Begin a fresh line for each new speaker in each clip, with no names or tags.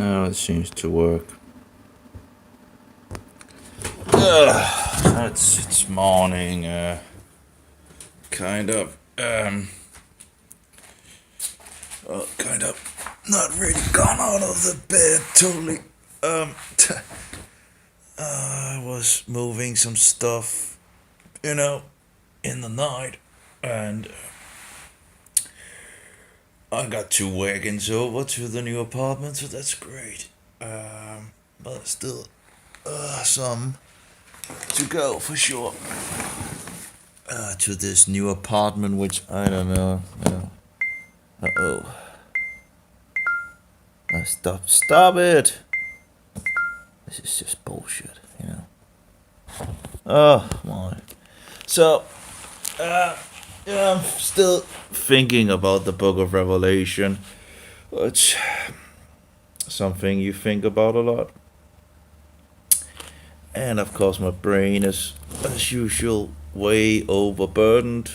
Oh, it seems to work. It's morning. Kind of. Kind of not really gone out of the bed totally. I was moving some stuff, in the night, and I got 2 wagons over to the new apartment, so that's great. But still, some to go for sure. To this new apartment, which I don't know. Uh-oh. Stop it! This is just bullshit. Oh my. So, yeah, I'm still thinking about the Book of Revelation, which something you think about a lot. And of course, my brain is, as usual, way overburdened.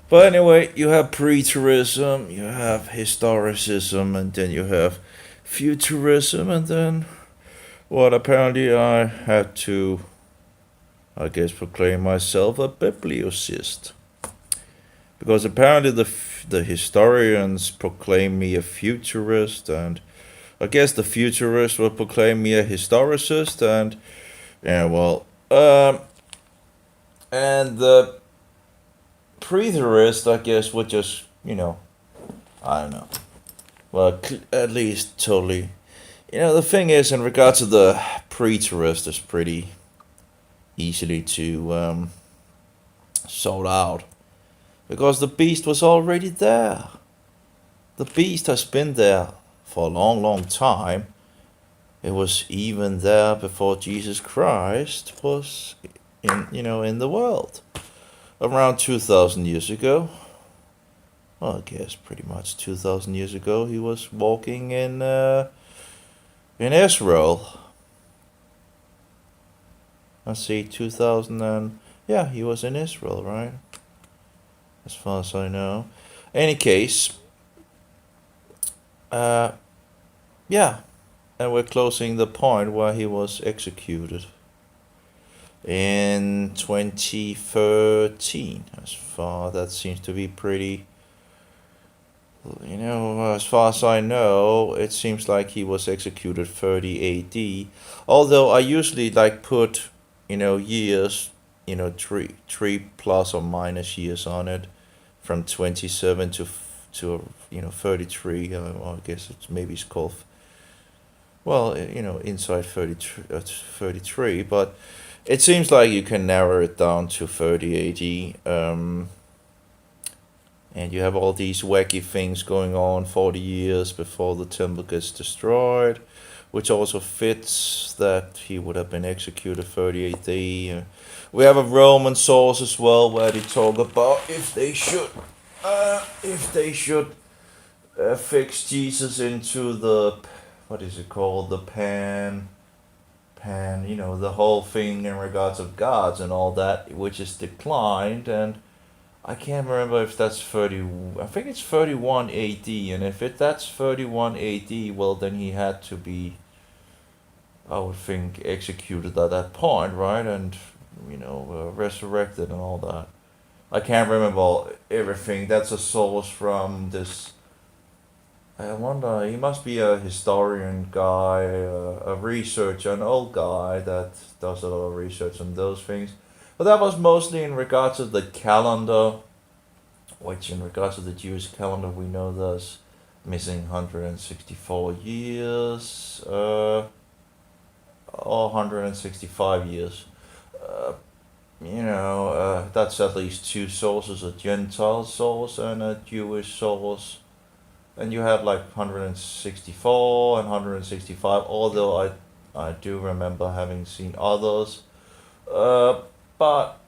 But anyway, you have preterism, you have historicism, and then you have futurism, and then what apparently I had to, I guess, proclaim myself a bibliocist. Because apparently the historians proclaim me a futurist, and I guess the futurists will proclaim me a historicist, and yeah, well, and the preterist, I guess, would just, I don't know. Well, at least totally. The thing is, in regards to the preterist, it's pretty easily to sort out. Because the beast was already there. The beast has been there for a long, long time. It was even there before Jesus Christ was in the world. Around 2,000 years ago. Well, I guess pretty much 2,000 years ago, he was walking in Israel. Let's see, 2000 and yeah, he was in Israel, right? As far as I know. Any case, yeah, and we're closing the point where he was executed in 2013. As far that seems to be pretty. As far as I know, it seems like he was executed 30 AD. Although I usually put, years, three plus or minus years on it, from 27 to 33. I guess maybe it's called. Well, inside 33, but it seems like you can narrow it down to 30 AD. And you have all these wacky things going on 40 years before the temple gets destroyed, which also fits that he would have been executed 30 AD. We have a Roman source as well where they talk about if they should fix Jesus into the, what is it called, the the whole thing in regards of gods and all that, which is declined. And I can't remember if that's 30. I think it's 31 AD, and if that's 31 AD, well, then he had to be, I would think, executed at that point, right? And resurrected and all that. I can't remember everything. That's a source from this. I wonder. He must be a historian guy, a researcher, an old guy that does a lot of research on those things. But that was mostly in regards to the calendar, which in regards to the Jewish calendar, we know there's missing 164 years, or 165 years. That's at least two sources, a Gentile source and a Jewish source. And you have 164 and 165, although I do remember having seen others. But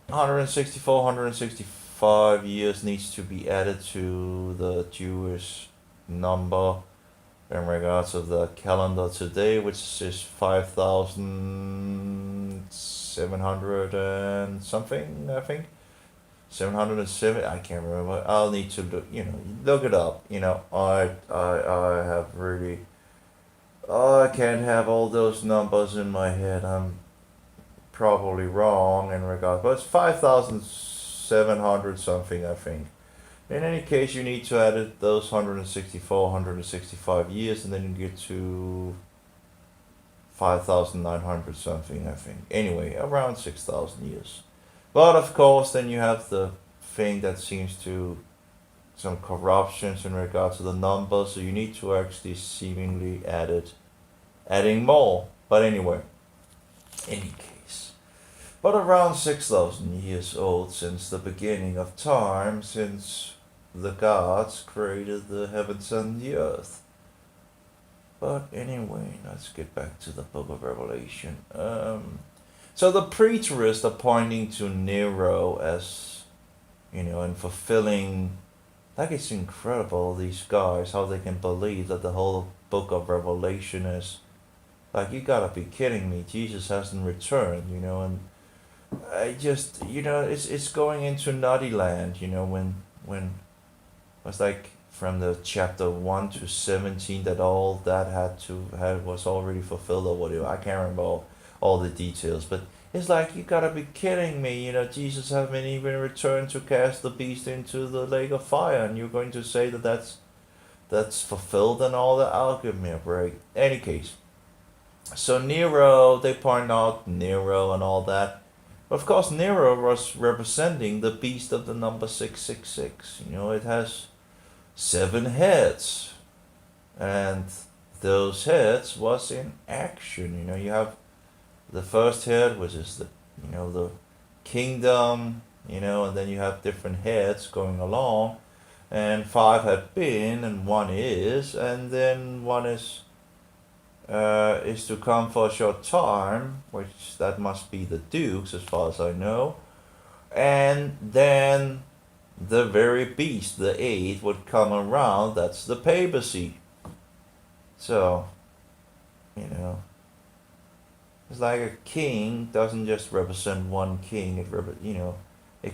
164, 165 years needs to be added to the Jewish number in regards of the calendar today, which is 5,700 and something, I think. 707, I can't remember. I'll need to look it up. I have really Oh, I can't have all those numbers in my head. I'm probably wrong in regard, but it's 5,700 something, I think. In any case, you need to add those 164, 165 years, and then you get to 5,900 something, I think. Anyway, around 6,000 years. But of course, then you have the thing that seems to some corruptions in regard to the numbers, so you need to actually seemingly adding more. But anyway, any case. But around 6,000 years old since the beginning of time, since the gods created the heavens and the earth. But anyway, let's get back to the book of Revelation. So the preterists are pointing to Nero as, and fulfilling. Like, it's incredible, these guys, how they can believe that the whole book of Revelation is. Like, you gotta be kidding me. Jesus hasn't returned, and I just, it's going into nutty land, when was like from the chapter 1 to 17 that all that was already fulfilled or whatever. I can't remember all the details, but it's like, you gotta be kidding me. Jesus haven't even returned to cast the beast into the lake of fire, and you're going to say that that's fulfilled and all that. I'll give me a break. Any case, so Nero, they point out Nero and all that. Of course, Nero was representing the beast of the number 666. It has 7 heads, and those heads was in action. You have the first head, which is the kingdom, and then you have different heads going along, and 5 had been, and 1 is, and then 1 is to come for a short time, which that must be the dukes as far as I know, and then the very beast, the 8, would come around. That's the papacy. So, it's like a king doesn't just represent one king. It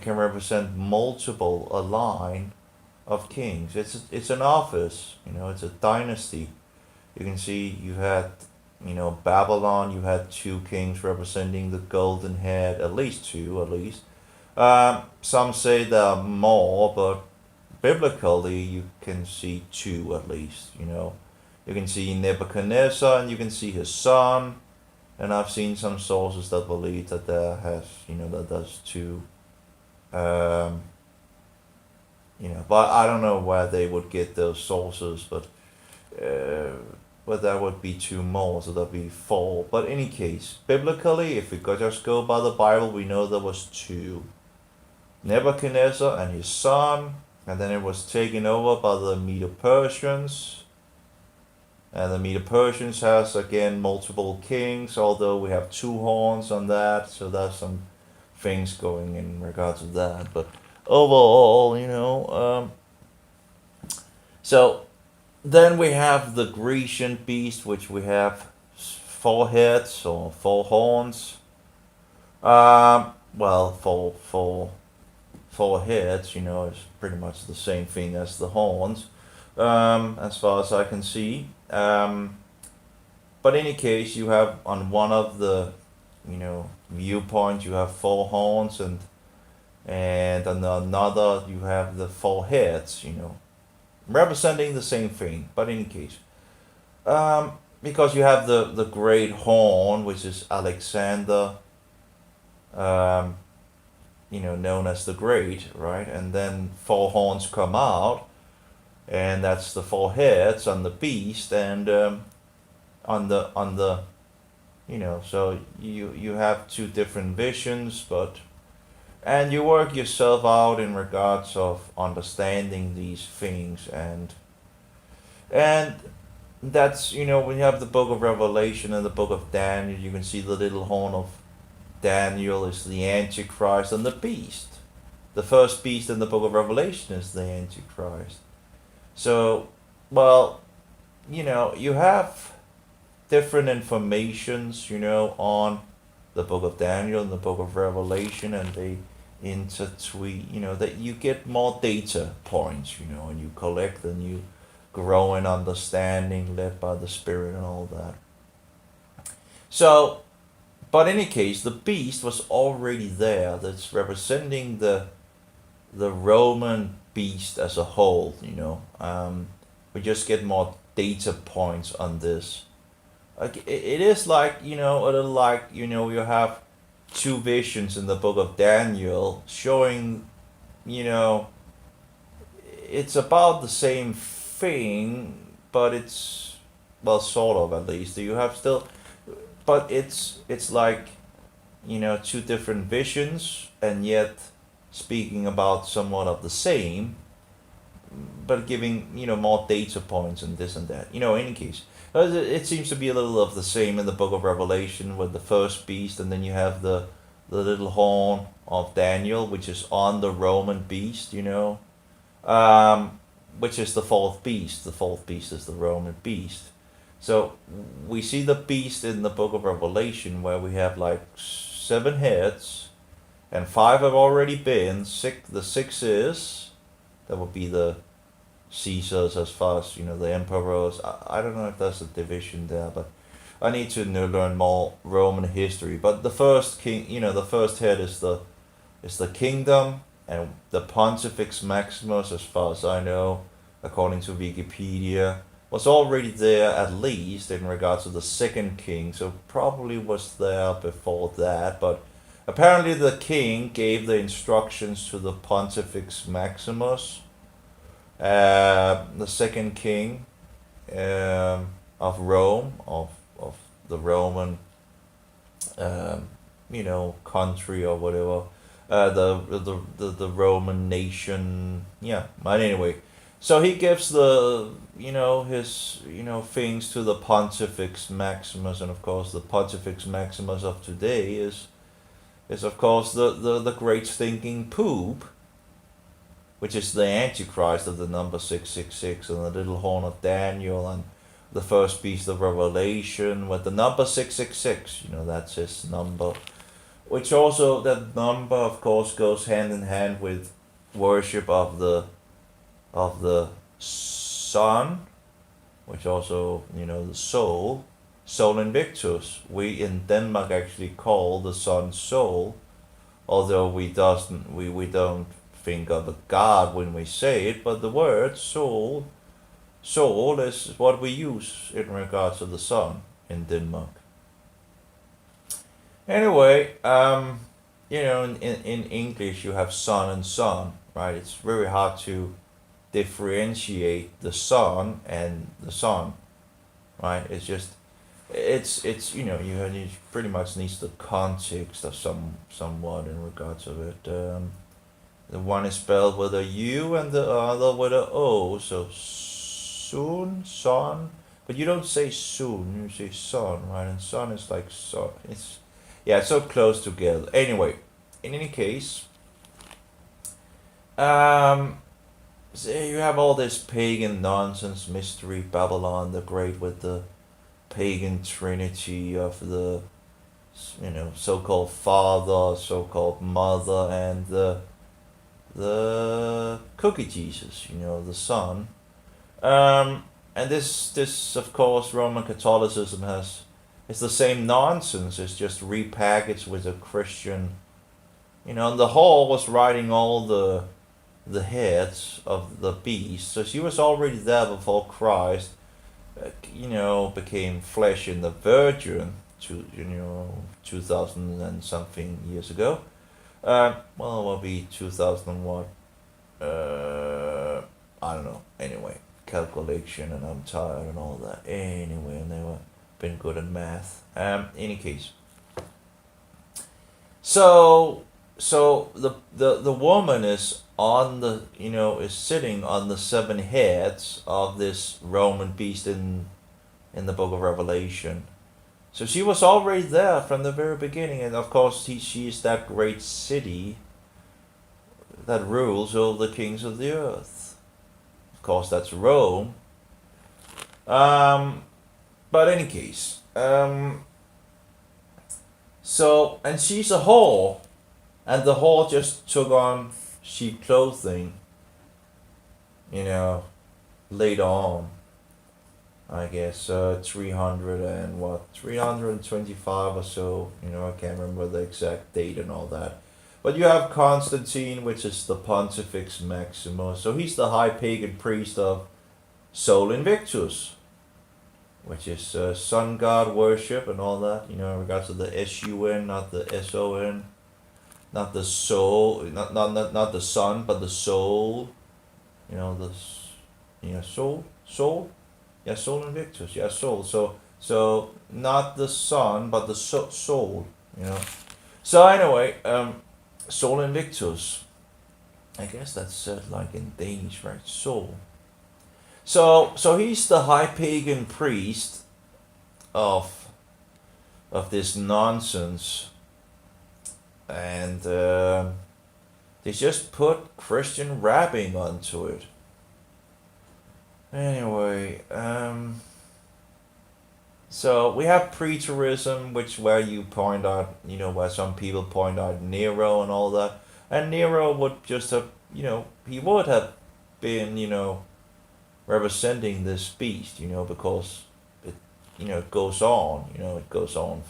can represent multiple, a line of kings. It's an office. It's a dynasty. You can see you had, Babylon. You had 2 kings representing the golden head, at least 2, at least. Some say there are more, but biblically you can see 2 at least. You can see Nebuchadnezzar, and you can see his son. And I've seen some sources that believe that that there's 2. But I don't know where they would get those sources, but that would be 2 more, so that'd be 4. But in any case, biblically, if we just go by the Bible, we know there was 2. Nebuchadnezzar and his son, and then it was taken over by the Medo-Persians. And the Medo-Persians has again multiple kings, although we have 2 horns on that, so there's some things going in regards to that. But overall, so then we have the Grecian beast, which we have 4 heads or 4 horns. Well, 4 heads, is pretty much the same thing as the horns, as far as I can see. But in any case, you have on one of the, viewpoints, you have 4 horns, and on another you have the 4 heads, representing the same thing. But in any case, because you have the great horn, which is Alexander, known as the Great, right? And then 4 horns come out, and that's the 4 heads on the beast, and on the so you have 2 different visions, and you work yourself out in regards of understanding these things, and that's, when you have the book of Revelation and the book of Daniel, you can see the little horn of Daniel is the Antichrist and the beast. The first beast in the book of Revelation is the Antichrist. So, well, you have different informations, on the book of Daniel and the book of Revelation, and they intertwine, that you get more data points, and you collect and you growing understanding, led by the Spirit, and all that. So, but in any case, the beast was already there. That's representing the Roman beast as a whole. We just get more data points on this. Like it is like a little like you have two visions in the book of Daniel showing you know it's about the same thing, but it's well sort of at least. You have still, but it's like two different visions and yet speaking about somewhat of the same, but giving more data points and this and that. In any case, it seems to be a little of the same in the book of Revelation with the first beast, and then you have the little horn of Daniel, which is on the Roman beast. Which is the fourth beast. The fourth beast is the Roman beast. So we see the beast in the book of Revelation where we have like 7 heads, and 5 have already been. The sixth is that would be the Caesars, as far as the emperors. I don't know if there's a division there, but I need to learn more Roman history. But the first king, the first head is the kingdom, and the Pontifex Maximus, as far as I know, according to Wikipedia, was already there at least in regards to the second king. So probably was there before that, but apparently the king gave the instructions to the Pontifex Maximus, the second king of Rome, of the Roman, country or whatever, the Roman nation. Yeah, but anyway, so he gives the his things to the Pontifex Maximus, and of course the Pontifex Maximus of today is of course the great stinking poop, which is the Antichrist of the number 666 and the little horn of Daniel and the first beast of Revelation with the number 666. That's his number, which also that number of course goes hand in hand with worship of the sun, which also the Sol Invictus. We in Denmark actually call the sun Sol, although we don't think of a god when we say it, but the word soul is what we use in regards to the sun in Denmark. Anyway, in English you have sun and sun, right? It's very hard to differentiate the sun and the sun, right? You pretty much needs the context of somewhat in regards of it. The one is spelled with a U and the other with a O, so soon, sun, but you don't say soon, you say sun, right? And sun is like sun. It's so close together. Anyway, in any case, so you have all this pagan nonsense, mystery, Babylon the Great with the pagan trinity of the, so-called father, so-called mother, and the cookie Jesus, the son. And this of course Roman Catholicism it's the same nonsense. It's just repackaged with a Christian. And the whore was riding all the heads of the beast, so she was already there before Christ, became flesh in the Virgin, 2,000 and something years ago. Well, it will be 2000 what? I don't know. Anyway, calculation, and I'm tired and all that. Anyway, and they were been good at math. Any case. So the woman is on the is sitting on the 7 heads of this Roman beast in the book of Revelation. So she was already there from the very beginning, and of course she is that great city that rules over the kings of the earth. Of course, that's Rome. But any case, so, and she's a whore, and the whore just took on sheep clothing, later on. I guess 300 and what 325 or so. I can't remember the exact date and all that. But you have Constantine, which is the Pontifex Maximus. So he's the high pagan priest of Sol Invictus, which is sun god worship and all that. In regards to the SUN, not the SON, not the soul, not the sun, but the soul. Soul. Yeah, Sol Invictus. Yeah, soul. So not the sun, but the soul. So anyway, Sol Invictus. I guess that's said like in Danish, right? Soul. So he's the high pagan priest of this nonsense, and they just put Christian rapping onto it. Anyway, so we have preterism, where you point out, where some people point out Nero and all that, and Nero would just have, he would have been, representing this beast, because it goes on, it goes on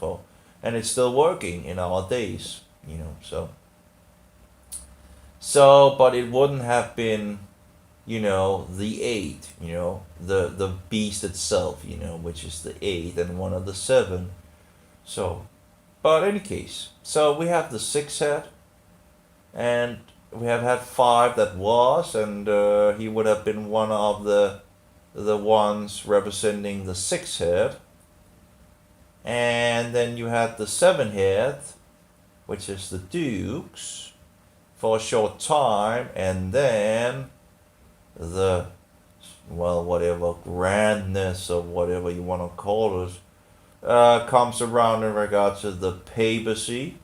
and it's still working in our days, but it wouldn't have been, the eight, the beast itself, which is the eight and one of the seven. So, but in any case, so we have the six head, and we have had five that was, and he would have been one of the ones representing the six head. And then you had the seven head, which is the dukes, for a short time, and then the, well, whatever grandness or whatever you want to call it, comes around in regards to the papacy.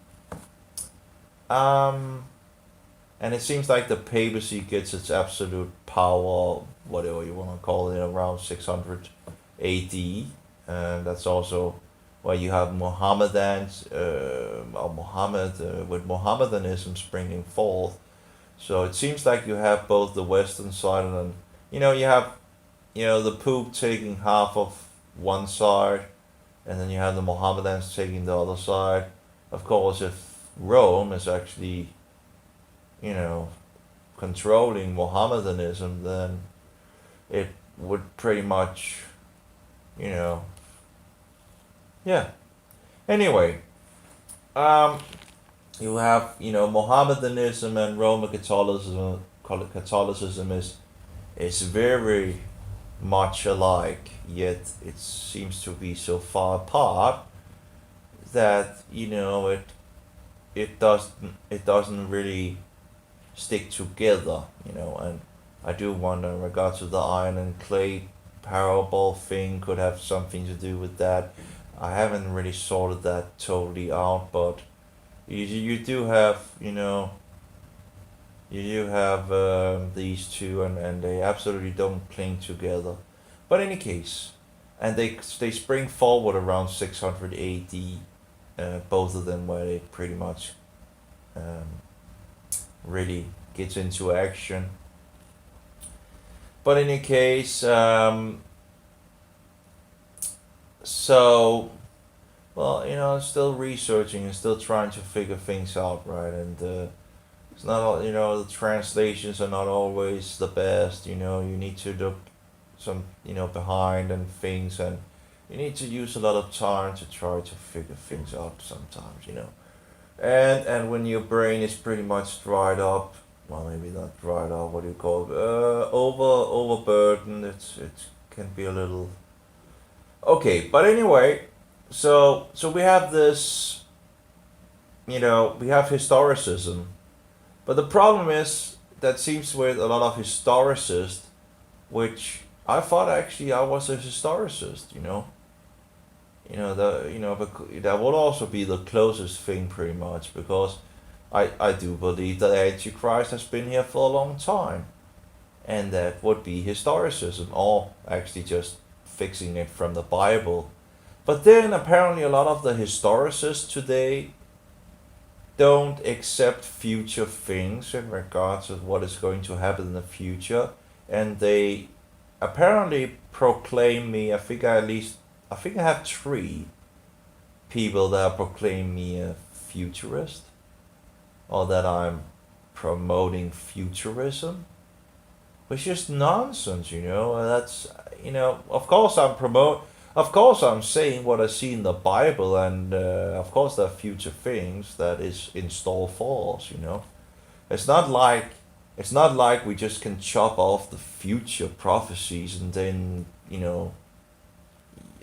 And it seems like the papacy gets its absolute power, whatever you want to call it, around 600 AD. And that's also where you have Mohammedans, with Mohammedanism springing forth. So it seems like you have both the Western side and, you have, the Pope taking half of one side, and then you have the Mohammedans taking the other side. Of course, if Rome is actually, controlling Mohammedanism, then it would pretty much, yeah. Anyway, you have, Mohammedanism and Roman Catholicism is very much alike, yet it seems to be so far apart that it doesn't really stick together, and I do wonder in regards to the iron and clay parable thing could have something to do with that. I haven't really sorted that totally out, but you do have, these two, and they absolutely don't cling together. But in any case, and they spring forward around 600 AD, both of them, where they pretty much really gets into action. But in any case, so, well, still researching and still trying to figure things out, right? And it's not all, the translations are not always the best. You need to look some, behind and things, and you need to use a lot of time to try to figure things out sometimes, And when your brain is pretty much dried up, well, maybe not dried up, what do you call it? Overburdened. It can be a little. Okay, but anyway, so we have this, we have historicism, but the problem is that seems with a lot of historicists, which I thought actually I was a historicist, that would also be the closest thing pretty much, because I do believe that Antichrist has been here for a long time, and that would be historicism, or actually just fixing it from the Bible. But then apparently a lot of the historicists today don't accept future things in regards to what is going to happen in the future, and they apparently proclaim me. I think I have three people that proclaim me a futurist, or that I'm promoting futurism, which is nonsense. That's Of course Of course I'm saying what I see in the Bible, and of course there are future things that is in store for us. It's not like it's not like we just can chop off the future prophecies and then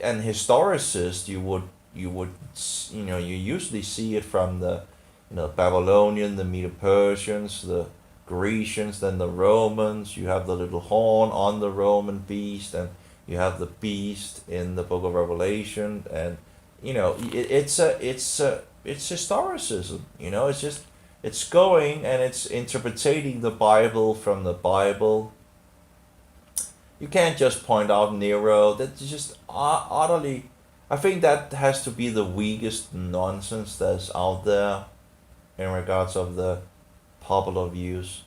and historicists, you usually see it from the Babylonian, the Medo-Persians, the Grecians, then the Romans. You have the little horn on the Roman beast, and you have the beast in the Book of Revelation, and it's historicism. It's going and it's interpreting the Bible from the Bible. You can't just point out Nero. That's just utterly. I think that has to be the weakest nonsense that's out there in regards of the popular views,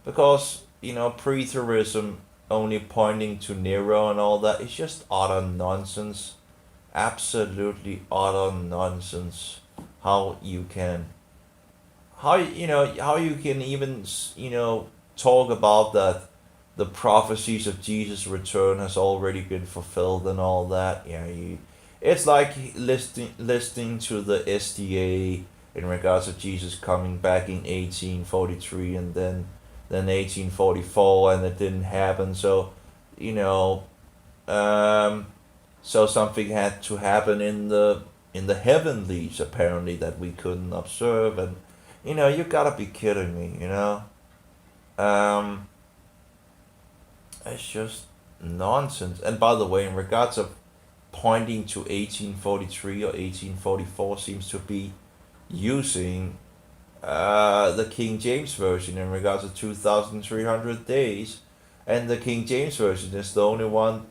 because preterism only pointing to Nero and all that is just utter nonsense, absolutely utter nonsense. How you can, how you can even talk about that the prophecies of Jesus' return has already been fulfilled and all that. It's like listening to the SDA in regards of Jesus coming back in 1843, and then 1844, and it didn't happen. So so something had to happen in the heavenlies, apparently, that we couldn't observe. And you gotta be kidding me. It's just nonsense. And by the way, in regards of pointing to 1843 or 1844, seems to be using the King James Version in regards to 2,300 days. And the King James Version is the only one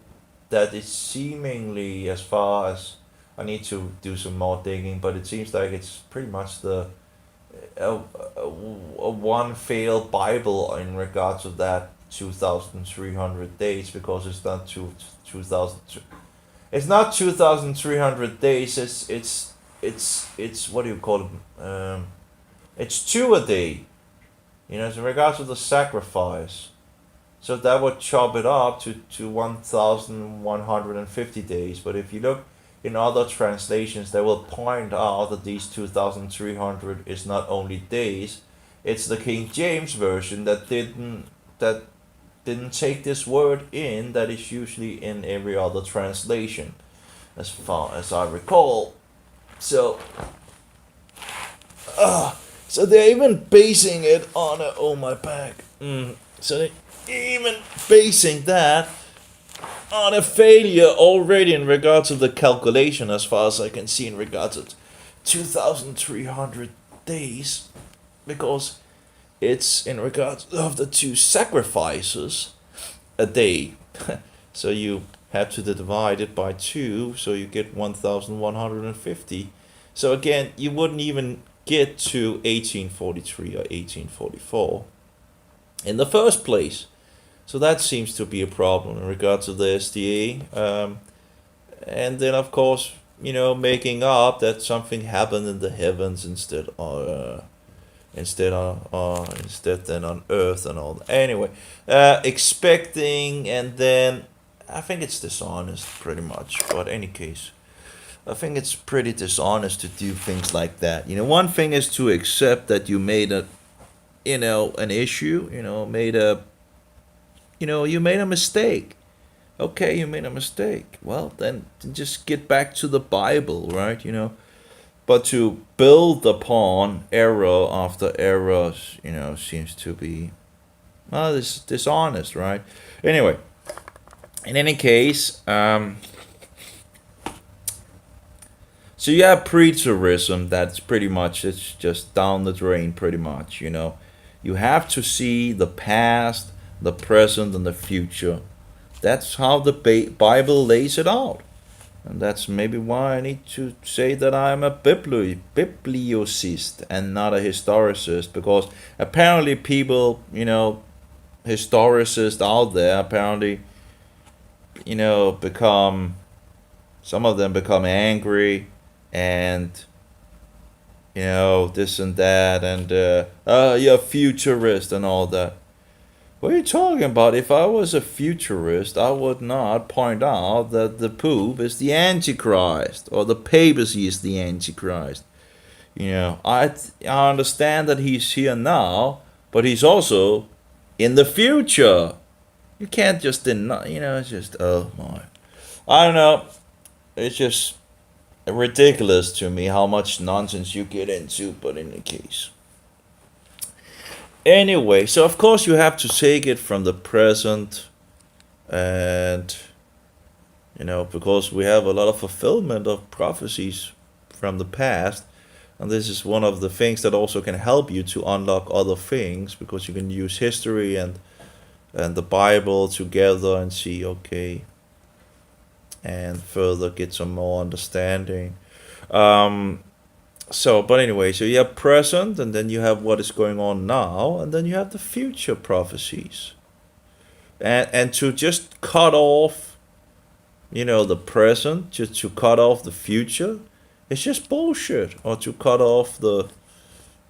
that is seemingly, as far as, I need to do some more digging, but it seems like it's pretty much the one failed Bible in regards to that 2,300 days, because it's not 2,000. It's not 2,300 days. It's what do you call it? It's two a day. In regards to the sacrifice. So that would chop it up to 1,150 days. But if you look in other translations, they will point out that these 2,300 is not only days. It's the King James Version that didn't take this word in, that is usually in every other translation, as far as I recall. So they're even basing it on my back. So they're even basing that on a failure already in regards to the calculation, as far as I can see, in regards to 2,300 days, because it's in regards of the two sacrifices a day. So you have to divide it by 2, so you get 1,150. So again, you wouldn't even get to 1843 or 1844 in the first place. So that seems to be a problem in regards to the SDA. And then, of course, making up that something happened in the heavens instead than on earth and all that. Anyway, expecting, and then I think it's dishonest pretty much. But any case, I think it's pretty dishonest to do things like that. One thing is to accept that you made an issue. You made a mistake. Okay, you made a mistake. Well, then just get back to the Bible, right? But to build upon error after error, seems to be, this dishonest, right? Anyway, in any case, so you have preterism. That's pretty much, it's just down the drain, pretty much. You have to see the past, the present, and the future. That's how the Bible lays it out. And that's maybe why I need to say that I'm a bibliocist and not a historicist, because apparently people, historicists out there, apparently become, some of them become angry, and this and that, and you're a futurist and all that. What are you talking about? If I was a futurist, I would not point out that the Pope is the Antichrist or the papacy is the Antichrist. I understand that he's here now, but he's also in the future. You can't just deny. It's just, oh my. I don't know. It's just ridiculous to me how much nonsense you get into, but in any case. Anyway, so of course you have to take it from the present, and because we have a lot of fulfillment of prophecies from the past, and this is one of the things that also can help you to unlock other things, because you can use history and the Bible together and see, okay, and further get some more understanding. But anyway, so you have present, and then you have what is going on now, and then you have the future prophecies. And to just cut off, the present, just to cut off the future, it's just bullshit. Or to cut off the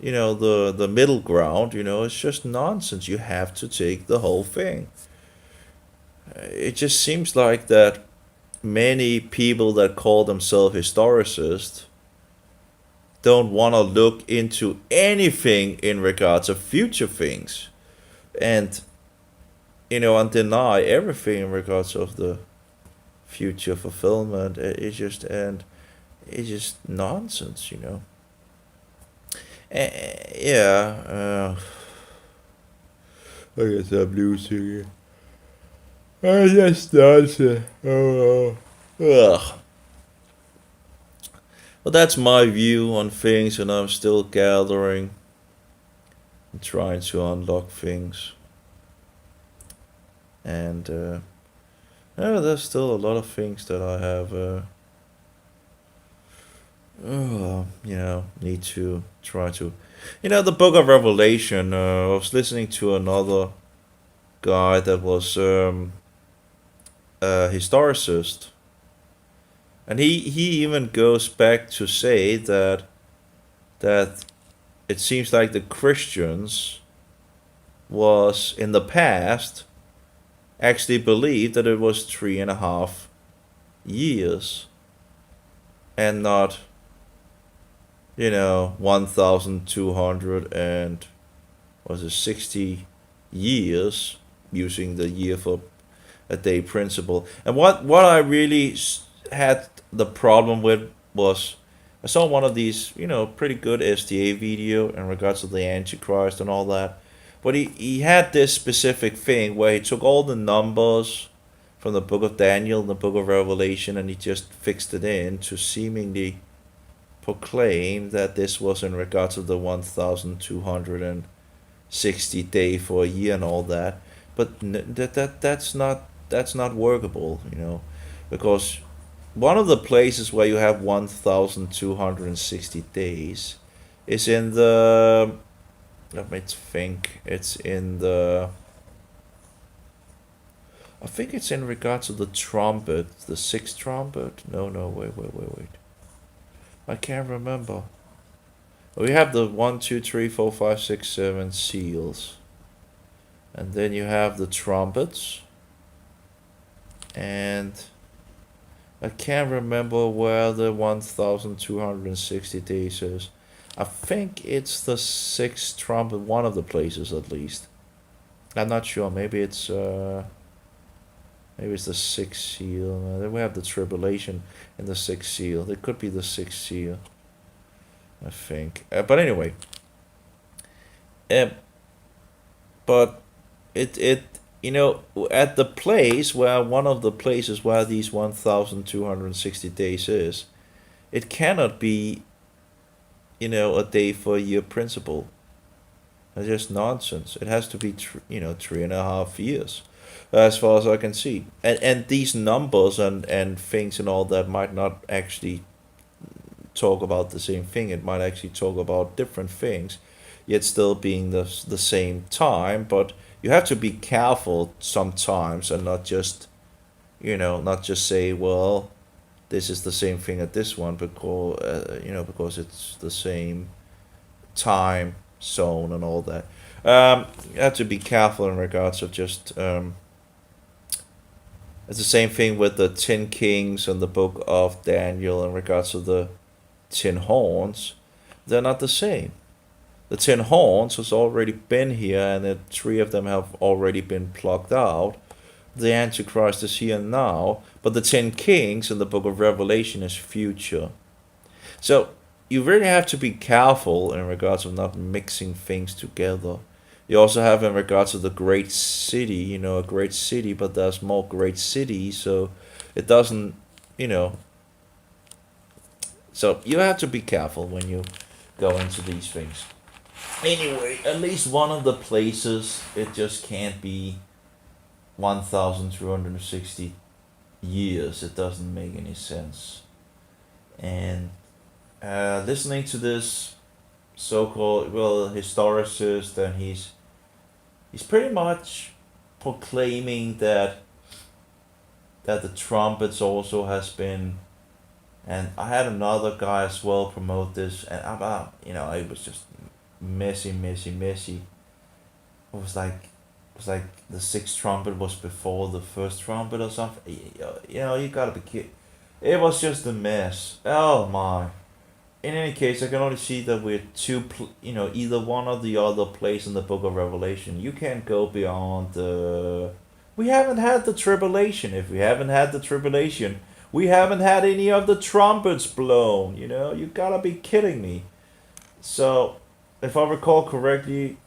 middle ground, it's just nonsense. You have to take the whole thing. It just seems like that many people that call themselves historicists don't want to look into anything in regards of future things, and and deny everything in regards of the future fulfillment. It's just nonsense. Yeah. I guess I'm losing it. I just nonsense. Oh. Ugh. But that's my view on things, and I'm still gathering and trying to unlock things. And there's still a lot of things that I have, need to try to. The Book of Revelation. I was listening to another guy that was a historicist. And he even goes back to say that it seems like the Christians was in the past actually believed that it was 3.5 years, and not 1,200 and was it 60 years, using the year for a day principle. And what I really had the problem with was, I saw one of these, pretty good SDA video in regards to the Antichrist and all that. But he had this specific thing where he took all the numbers from the book of Daniel and the book of Revelation, and he just fixed it in to seemingly proclaim that this was in regards to the 1,260 day for a year and all that. But that's not workable, because one of the places where you have 1,260 days is in the, let me think, it's in the, I think it's in regards to the trumpet, the sixth trumpet. No, wait. I can't remember. We have the 1, 2, 3, 4, 5, 6, 7 seals. And then you have the trumpets. And I can't remember where the 1,260 days is. I think it's the sixth trumpet, one of the places at least. I'm not sure. Maybe it's the sixth seal. Then we have the tribulation in the sixth seal. It could be the sixth seal, I think. But anyway, but it at the place where, one of the places where these 1,260 days is, it cannot be a day for a year principle. It's just nonsense. It has to be 3.5 years, as far as I can see. And these numbers and things and all that might not actually talk about the same thing. It might actually talk about different things, yet still being the same time. But you have to be careful sometimes, and not just not just say, well, this is the same thing as this one because because it's the same time zone and all that. You have to be careful in regards of just it's the same thing with the 10 Kings and the book of Daniel in regards to the 10 horns. They're not the same. The 10 horns has already been here, and the 3 of them have already been plucked out. The Antichrist is here now, but the 10 Kings in the book of Revelation is future. So you really have to be careful in regards of not mixing things together. You also have in regards to the great city, a great city, but there's more great cities, so it doesn't, you know. So you have to be careful when you go into these things. Anyway, at least one of the places it just can't be 1,260 years. It doesn't make any sense. And listening to this so-called historicist, and he's pretty much proclaiming that the trumpets also has been, and I had another guy as well promote this, and about it was just messy. It was like the sixth trumpet was before the first trumpet or something. You gotta be kidding. It was just a mess. Oh my. In any case, I can only see that we're either one or the other place in the book of Revelation. You can't go beyond the. We haven't had the tribulation. If we haven't had the tribulation, we haven't had any of the trumpets blown. You gotta be kidding me. So, if I recall correctly,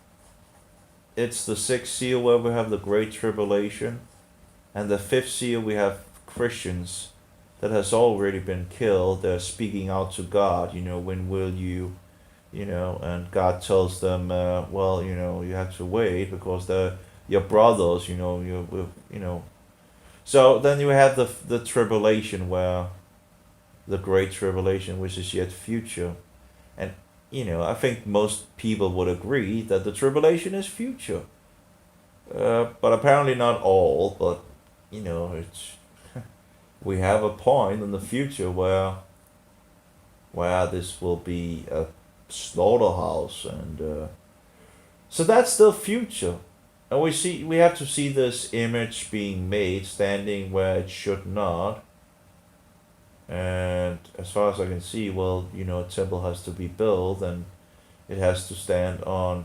it's the sixth seal where we have the great tribulation, and the fifth seal we have Christians that has already been killed. They're speaking out to God. When will you, and God tells them, well, you have to wait because they're your brothers. So then you have the tribulation, where the great tribulation, which is yet future, and I think most people would agree that the tribulation is future. But apparently not all. But it's we have a point in the future where this will be a slaughterhouse, and so that's the future. And we have to see this image being made standing where it should not. And as far as I can see, well, a temple has to be built, and it has to stand on,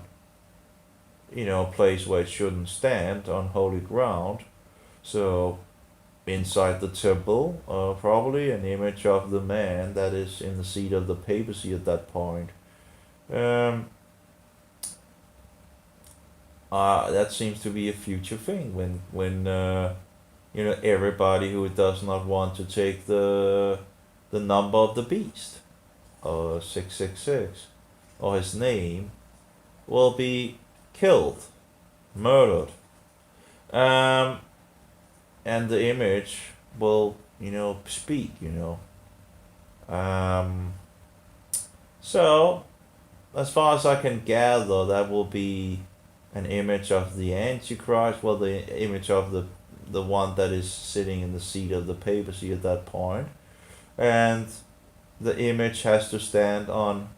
a place where it shouldn't stand, on holy ground. So, inside the temple, probably an image of the man that is in the seat of the papacy at that point. That seems to be a future thing when everybody who does not want to take the number of the beast, or 666, or his name, will be killed, murdered, and the image will speak. So as far as I can gather, that will be an image of the Antichrist, well, the image of the one that is sitting in the seat of the papacy at that point, and the image has to stand on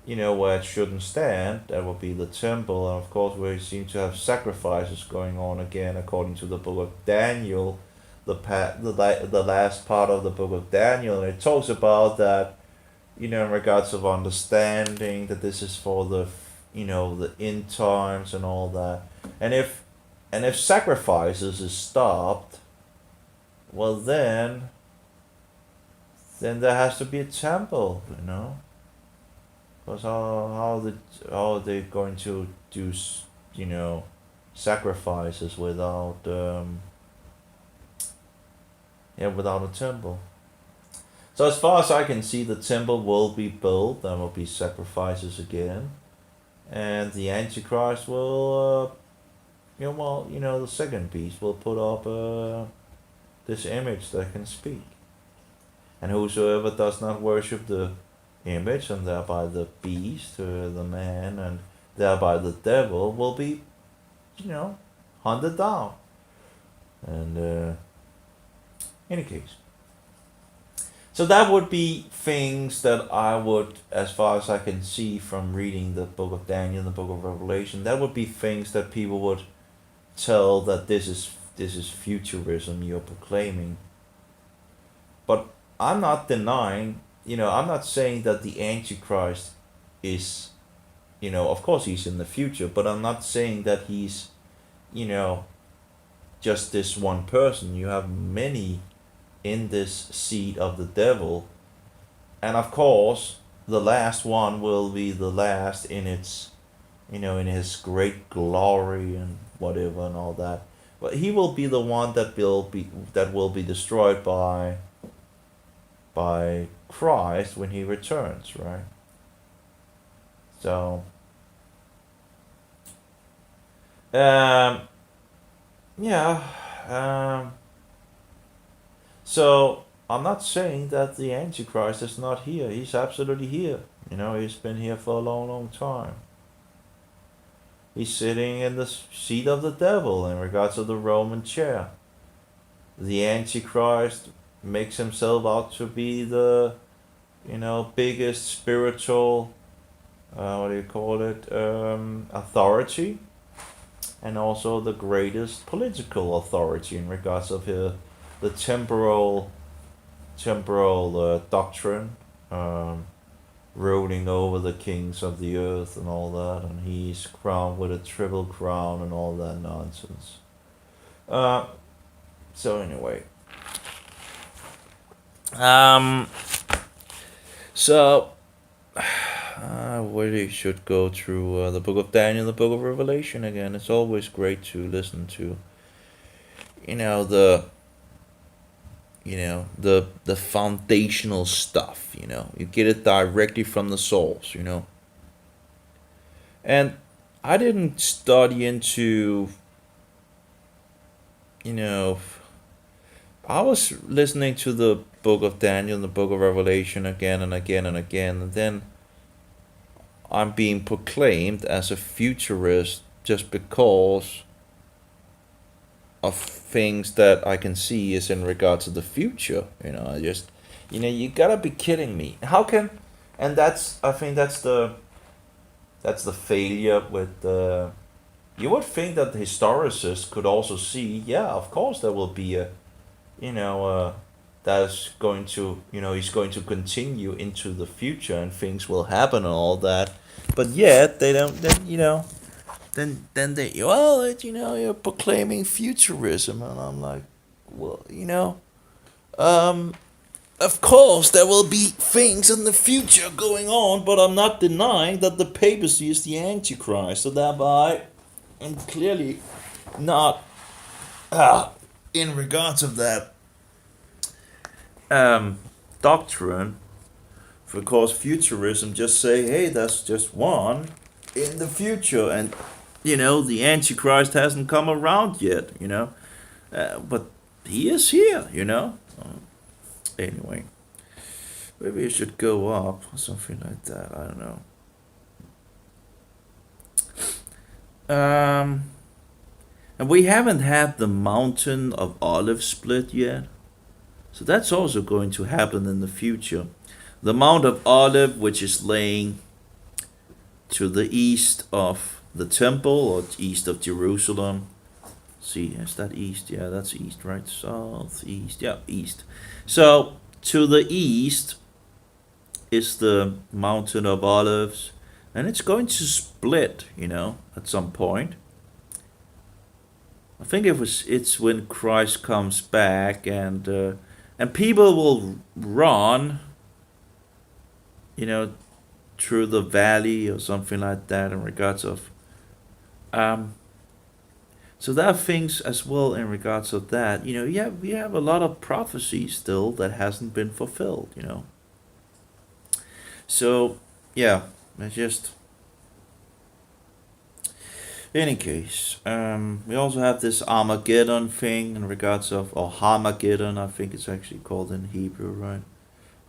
where it shouldn't stand. That would be the temple, and of course we seem to have sacrifices going on again according to the book of Daniel, the last part of the book of Daniel, and it talks about that in regards of understanding that this is for the the end times and all that. And if sacrifices is stopped, well then there has to be a temple, because how are they going to do sacrifices without without a temple? So as far as I can see, the temple will be built. There will be sacrifices again, and the Antichrist will, the second beast will put up this image that can speak, and whosoever does not worship the image, and thereby the beast, the man, and thereby the devil, will be, hunted down, and Any case. So that would be things that I would, as far as I can see from reading the book of Daniel, the book of Revelation, that would be things that people would tell that this is futurism you're proclaiming. But I'm not denying, I'm not saying that the Antichrist is, of course he's in the future, but I'm not saying that he's, you know, just this one person. You have many in this seed of the devil. And of course, the last one will be the last in its, in his great glory and whatever and all that. But he will be the one that will be destroyed by Christ when he returns, right? So, um, yeah, so I'm not saying that the Antichrist is not here. He's absolutely here. He's been here for a long, long time. He's sitting in the seat of the devil in regards to the Roman chair. The Antichrist makes himself out to be the, biggest spiritual, what do you call it, authority, and also the greatest political authority in regards of the temporal doctrine, ruling over the kings of the earth and all that, and he's crowned with a triple crown and all that nonsense. So anyway, so I really should go through the book of Daniel, the book of Revelation again. It's always great to listen to, the foundational stuff. You get it directly from the source. And I didn't study into, I was listening to the book of Daniel and the book of Revelation again and again and again, and then I'm being proclaimed as a futurist just because of things that I can see is in regards to the future. You gotta be kidding me. How can, and I think that's the failure with the, you would think that the historicists could also see, yeah, of course there will be a, that's going to, he's going to continue into the future and things will happen and all that. But yet they don't, then they, well, you're proclaiming futurism. And I'm like, well, of course there will be things in the future going on, but I'm not denying that the papacy is the Antichrist. So thereby, I'm clearly not, in regards of that doctrine, because futurism just say, hey, that's just one in the future, and the Antichrist hasn't come around yet, but he is here, Anyway, maybe it should go up or something like that. I don't know. And we haven't had the Mountain of Olives split yet. So that's also going to happen in the future. The Mount of Olive, which is laying to the east of the temple or east of Jerusalem. See, is that east? Yeah, that's east, right? South, east. Yeah, east. So to the east is the Mountain of Olives, and it's going to split, at some point. I think it's when Christ comes back, and people will run, through the valley or something like that in regards of, so there are things as well in regards of that. We have a lot of prophecy still that hasn't been fulfilled. So yeah, it's just. In any case, we also have this Armageddon thing in regards of, or Harmageddon, I think it's actually called in Hebrew, right?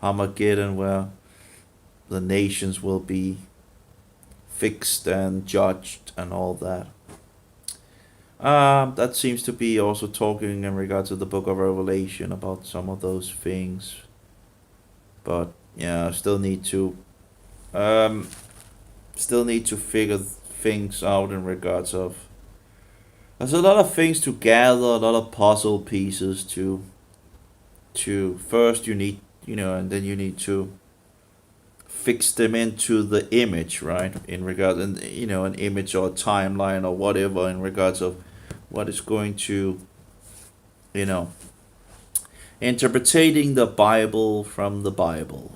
Armageddon, where the nations will be fixed and judged and all that. That seems to be also talking in regards to the Book of Revelation about some of those things, but yeah, um, still need to figure things out in regards of. There's a lot of things to gather, a lot of puzzle pieces to first you need and then you need to fix them into the image, right? In regards, and an image or a timeline or whatever in regards of what is going to, you know, interpreting the Bible from the Bible,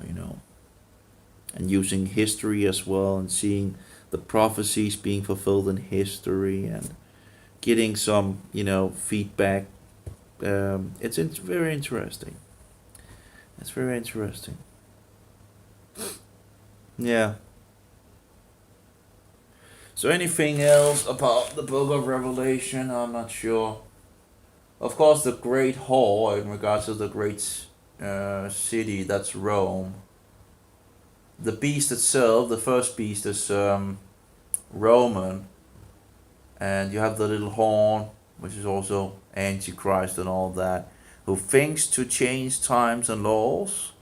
and using history as well and seeing the prophecies being fulfilled in history and getting some, feedback. It's very interesting. It's very interesting. Yeah. So anything else about the Book of Revelation? I'm not sure. Of course, the Great Hall in regards to the great city, that's Rome. The beast itself, the first beast is Roman, and you have the little horn, which is also Antichrist and all that, who thinks to change times and laws,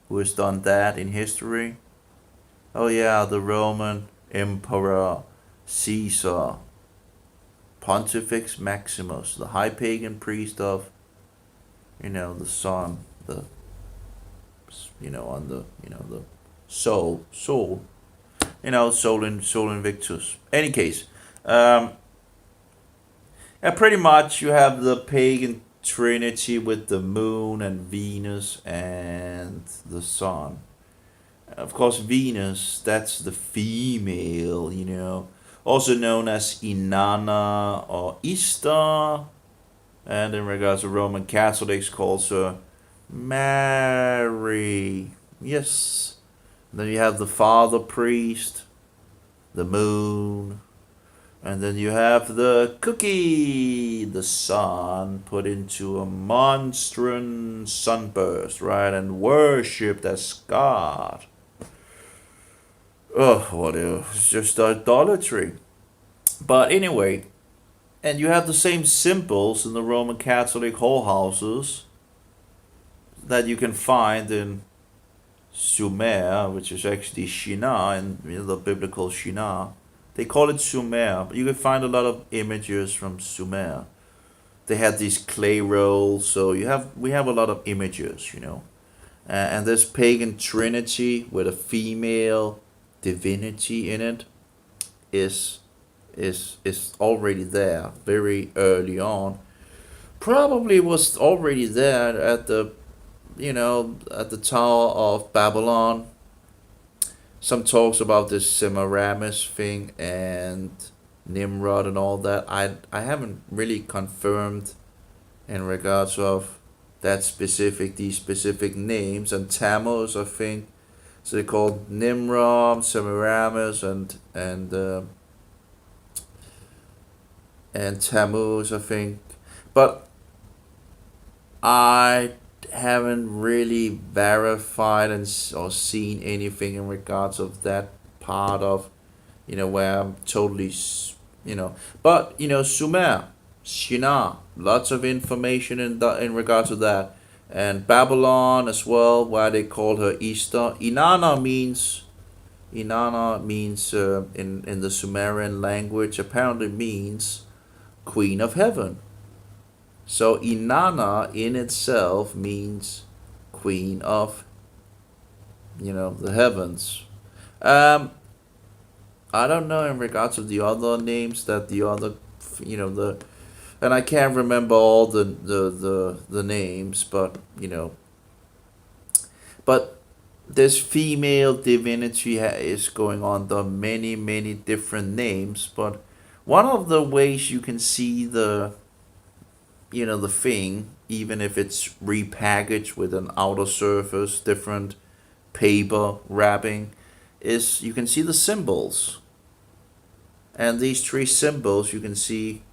who has done that in history. Oh yeah, the Roman Emperor Caesar, Pontifex Maximus, the high pagan priest of, the sun, the, on the, the soul, Sol Invictus. Any case, um, yeah, pretty much you have the pagan trinity with the moon and Venus and the sun. Of course, Venus, that's the female, also known as Inanna or Ishtar, and in regards to Roman Catholics, calls her Mary. Yes. Then you have the father priest, the moon, and then you have the cookie, the sun, put into a monstrous sunburst, right, and worshipped as God. Oh, whatever. It's just idolatry. But anyway, and you have the same symbols in the Roman Catholic whole houses that you can find in Sumer, which is actually Shinar, and the biblical Shinar. They call it Sumer, but you can find a lot of images from Sumer. They had these clay rolls, so we have a lot of images, and this pagan trinity with a female divinity in it is is already there very early on. Probably was already there at the at the Tower of Babylon. Some talks about this Semiramis thing and Nimrod and all that. I haven't really confirmed in regards of these specific names, and Tammuz, I think. So they called Nimrod, Semiramis, and Tammuz, I think. But I haven't really verified or seen anything in regards of that part of, where I'm totally, but Sumer, Shinar, lots of information in regards to that, and Babylon as well, why they called her Easter. Inanna means in the Sumerian language apparently means Queen of Heaven. So Inanna in itself means Queen of, the heavens. Um, I don't know in regards to the other names that the other, the, and I can't remember all the names, but but this female divinity is going on. There are many different names, but one of the ways you can see the thing, even if it's repackaged with an outer surface, different paper wrapping, is you can see the symbols. And these three symbols you can see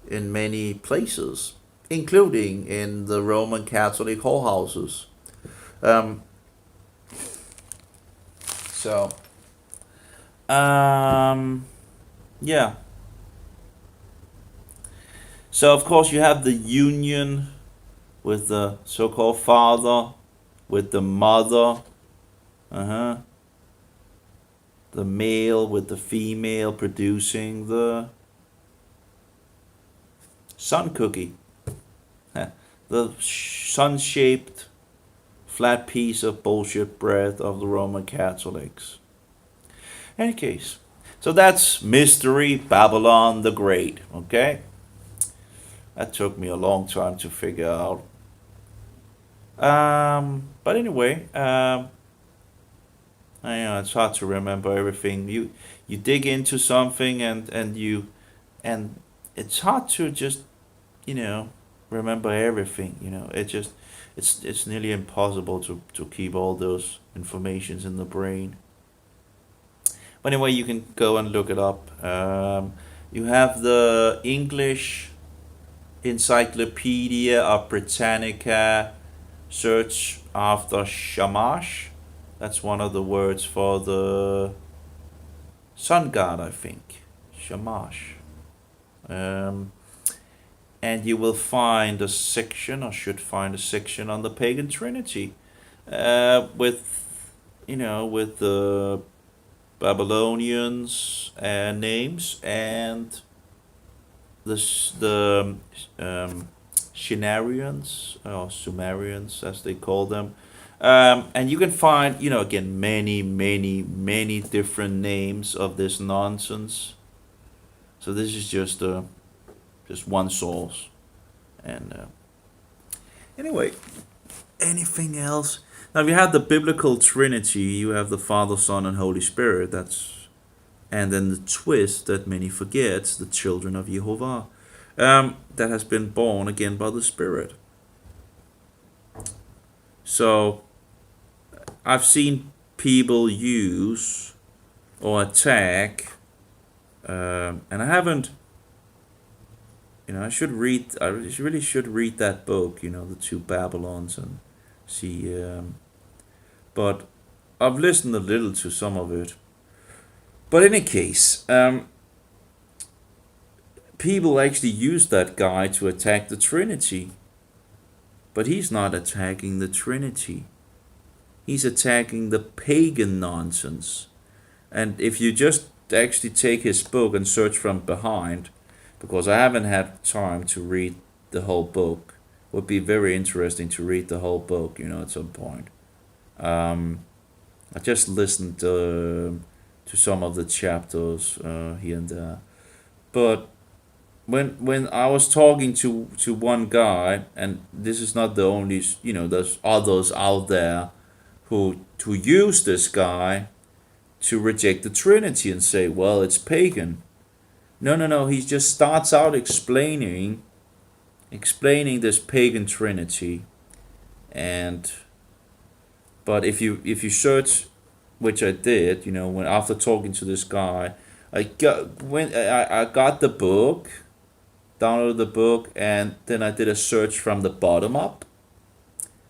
in many places, including in the Roman Catholic whole houses. Um, so, yeah. So of course you have the union with the so-called father, with the mother, uh-huh, the male with the female producing the sun cookie, the sun-shaped flat piece of bullshit bread of the Roman Catholics. Any case, so that's Mystery Babylon the Great, okay? That took me a long time to figure out. But anyway, I know it's hard to remember everything. You dig into something and it's hard to just you know remember everything. It's nearly impossible to keep all those informations in the brain. But anyway, you can go and look it up. You have the English Encyclopedia of Britannica. Search after Shamash. That's one of the words for the sun god, I think. Shamash. Um, and you will find a section, or should find a section on the pagan trinity, with the Babylonians names and the Shinarians or Sumerians, as they call them. And you can find, again, many, many, many different names of this nonsense. So this is just one source. And anyway, anything else? Now, if you have the biblical Trinity, you have the Father, Son, and Holy Spirit. And then the twist that many forget, the children of Jehovah, that has been born again by the Spirit. So I've seen people use or attack, and I haven't. I should read. I really should read that book. The two Babylons, and see. But I've listened a little to some of it. But in any case, people actually use that guy to attack the Trinity. But he's not attacking the Trinity. He's attacking the pagan nonsense. And if you just actually take his book and search from behind, because I haven't had time to read the whole book, it would be very interesting to read the whole book, at some point. I just listened to some of the chapters here and there. But when I was talking to one guy, and this is not the only, there's others out there who use this guy to reject the Trinity and say, well, it's pagan. No. He just starts out explaining this pagan Trinity, but if you search, which I did, when after talking to this guy, I got the book, downloaded the book, and then I did a search from the bottom up.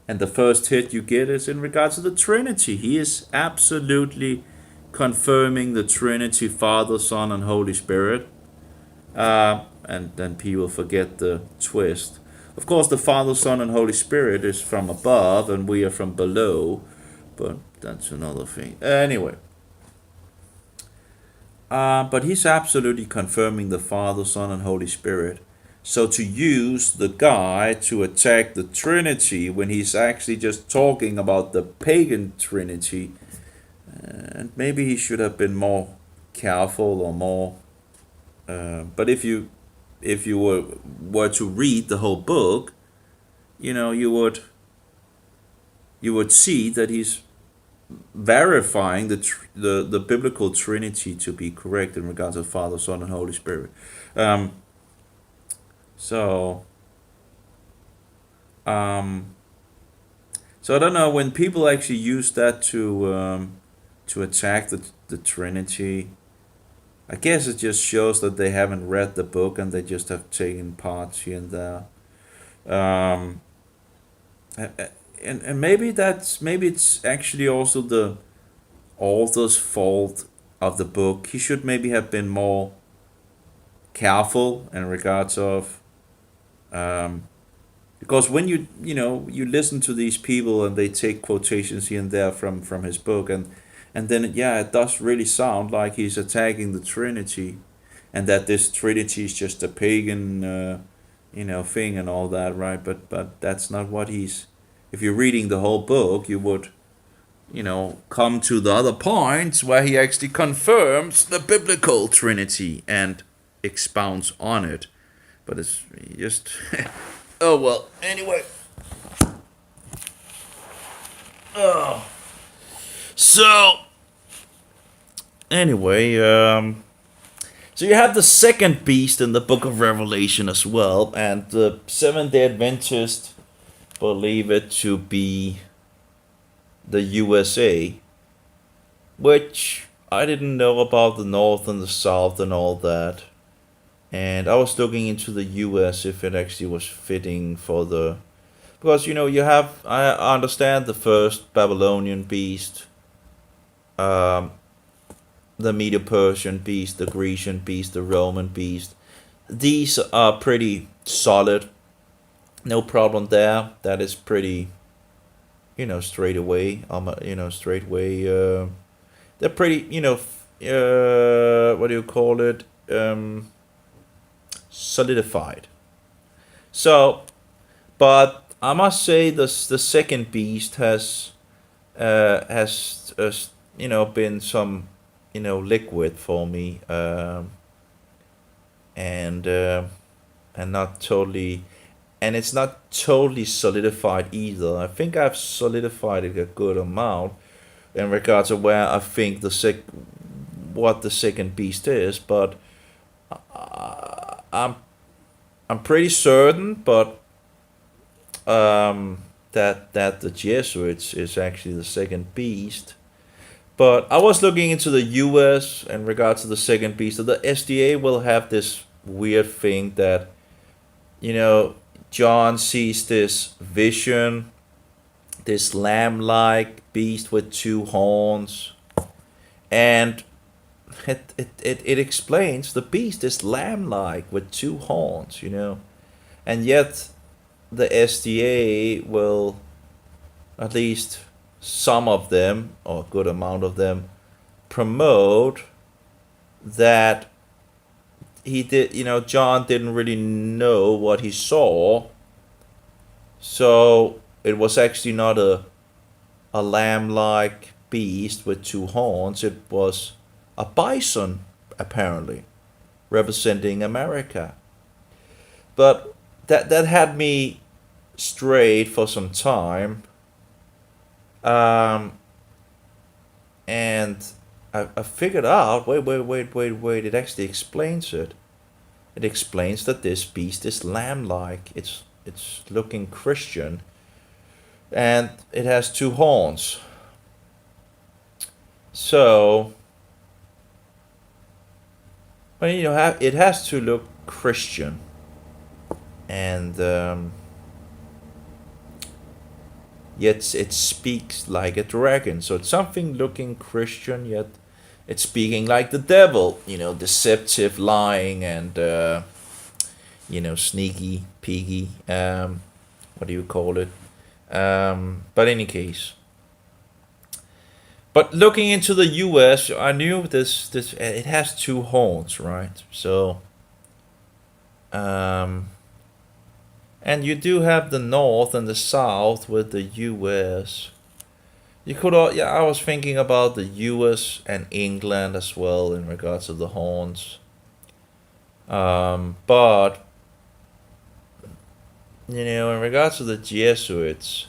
And the first hit you get is in regards to the Trinity. He is absolutely confirming the Trinity, Father, Son, and Holy Spirit. And then people forget the twist. Of course, the Father, Son, and Holy Spirit is from above, and we are from below. But that's another thing. Anyway. But he's absolutely confirming the Father, Son, and Holy Spirit. So to use the guy to attack the Trinity when he's actually just talking about the pagan Trinity, and maybe he should have been more careful or more. But if you were to read the whole book, you would see that he's verifying the biblical Trinity to be correct in regards to Father, Son, and Holy Spirit. So I don't know, when people actually use that to attack the Trinity. I guess it just shows that they haven't read the book and they just have taken parts here and there. And maybe it's actually also the author's fault of the book. He should maybe have been more careful in regards of
Because when you listen to these people and they take quotations here and there from his book, and then yeah, it does really sound like he's attacking the Trinity, and that this Trinity is just a pagan thing and all that, right? But that's not what he's. If you're reading the whole book, you would come to the other points where he actually confirms the biblical Trinity and expounds on it. But it's just oh well. Anyway, so anyway, so you have the second beast in the Book of Revelation as well, and the Seventh Day Adventists believe it to be the USA, which I didn't know about the North and the South and all that. And I was looking into the US if it actually was fitting for the. Because, you have. I understand the first Babylonian beast, um, the Medo Persian beast, the Grecian beast, the Roman beast. These are pretty solid. No problem there. That is pretty, straight away. Straight away. They're pretty, what do you call it? Solidified. So, but I must say the second beast has been some liquid for me, and not totally, and it's not totally solidified either. I think I've solidified it a good amount in regards to where I think what the second beast is, but I'm I'm pretty certain, but that the Jesuits is actually the second beast. But I was looking into the U.S. in regards to the second beast. So the SDA will have this weird thing that John sees this vision, this lamb-like beast with two horns, and it explains the beast is lamb-like with two horns. And yet the SDA will, at least some of them, or a good amount of them, promote that John didn't really know what he saw. So it was actually not a lamb-like beast with two horns. It was a bison, apparently, representing America. But that had me straight for some time. Um, and I figured out, wait, it actually explains it. It explains that this beast is lamb-like. It's looking Christian, and it has two horns. So, well, it has to look Christian, and yet it speaks like a dragon. So it's something looking Christian, yet it's speaking like the devil. Deceptive, lying, and sneaky, piggy. What do you call it? But in any case. But looking into the U.S., I knew this it has two horns, right? So, and you do have the North and the South with the U.S. You could, yeah. I was thinking about the U.S. and England as well in regards to the horns. But in regards to the Jesuits,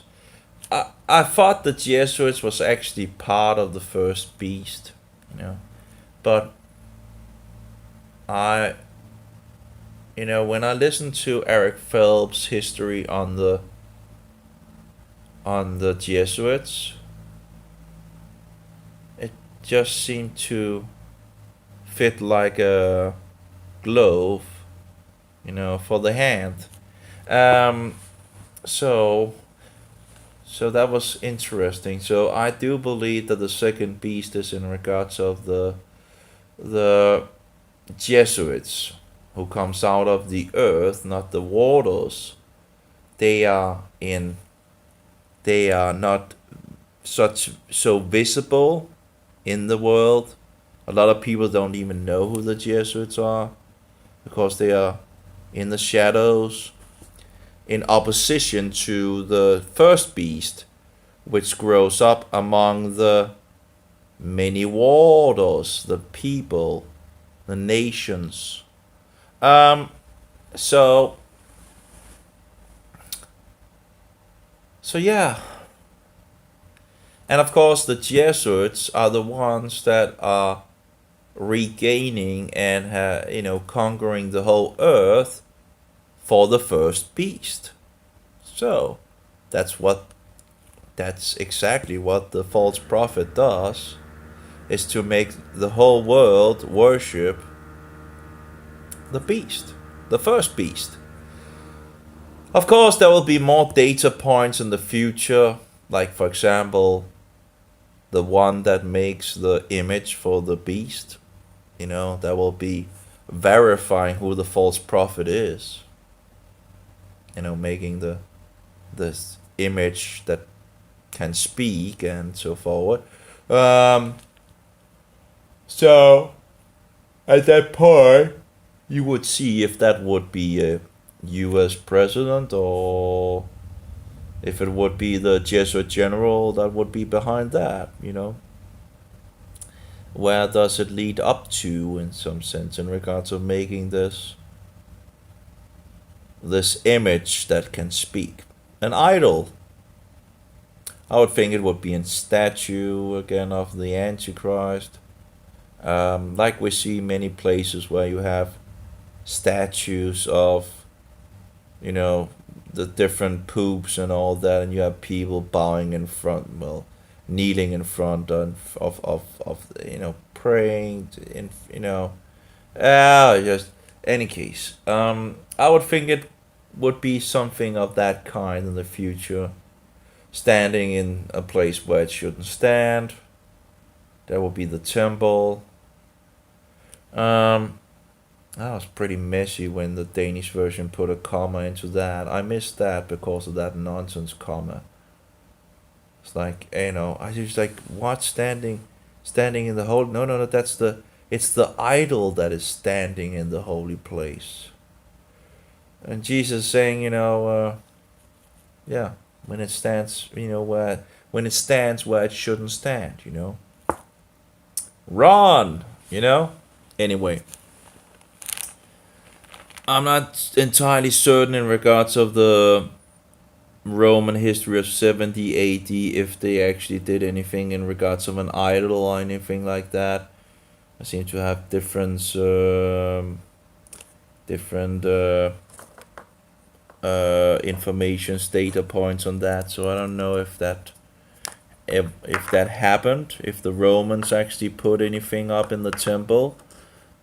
I thought the Jesuits was actually part of the first beast, but I, when I listened to Eric Phelps' history on the Jesuits, it just seemed to fit like a glove, for the hand. Um, so So that was interesting. So I do believe that the second beast is in regards of the Jesuits.
who comes out of the earth, not the waters, they are in they are not so visible in the world. A lot of people don't even know who the Jesuits are because they are in the shadows, in opposition to the first beast, which grows up among the many waters, the people, the nations. Um, so so yeah, and of course the Jesuits are the ones that are regaining and conquering the whole earth for the first beast. So that's exactly what the false prophet does, is to make the whole world worship the beast, the first beast. Of course, there will be more data points in the future, like, for example, the one that makes the image for the beast. That will be verifying who the false prophet is. Making this image that can speak and so forward. So at that point, you would see if that would be a U.S. president, or if it would be the Jesuit general that would be behind that. Where does it lead up to, in some sense, in regards of making this image that can speak an idol? I would think it would be in statue again of the Antichrist. Like we see many places where you have statues of, the different poops and all that, and you have people bowing in front, well, kneeling in front of praying, just any case. I would think it would be something of that kind in the future, standing in a place where it shouldn't stand. That will be the temple. That was pretty messy when the Danish version put a comma into that. I missed that because of that nonsense comma. It's like, I just like, what, standing in the holy, no, it's the idol that is standing in the holy place. And Jesus saying, yeah, when it stands, when it stands where it shouldn't stand, run, anyway. I'm not entirely certain in regards of the Roman history of 70 AD if they actually did anything in regards of an idol or anything like that. I seem to have different information, data points on that. So I don't know if that happened, if the Romans actually put anything up in the temple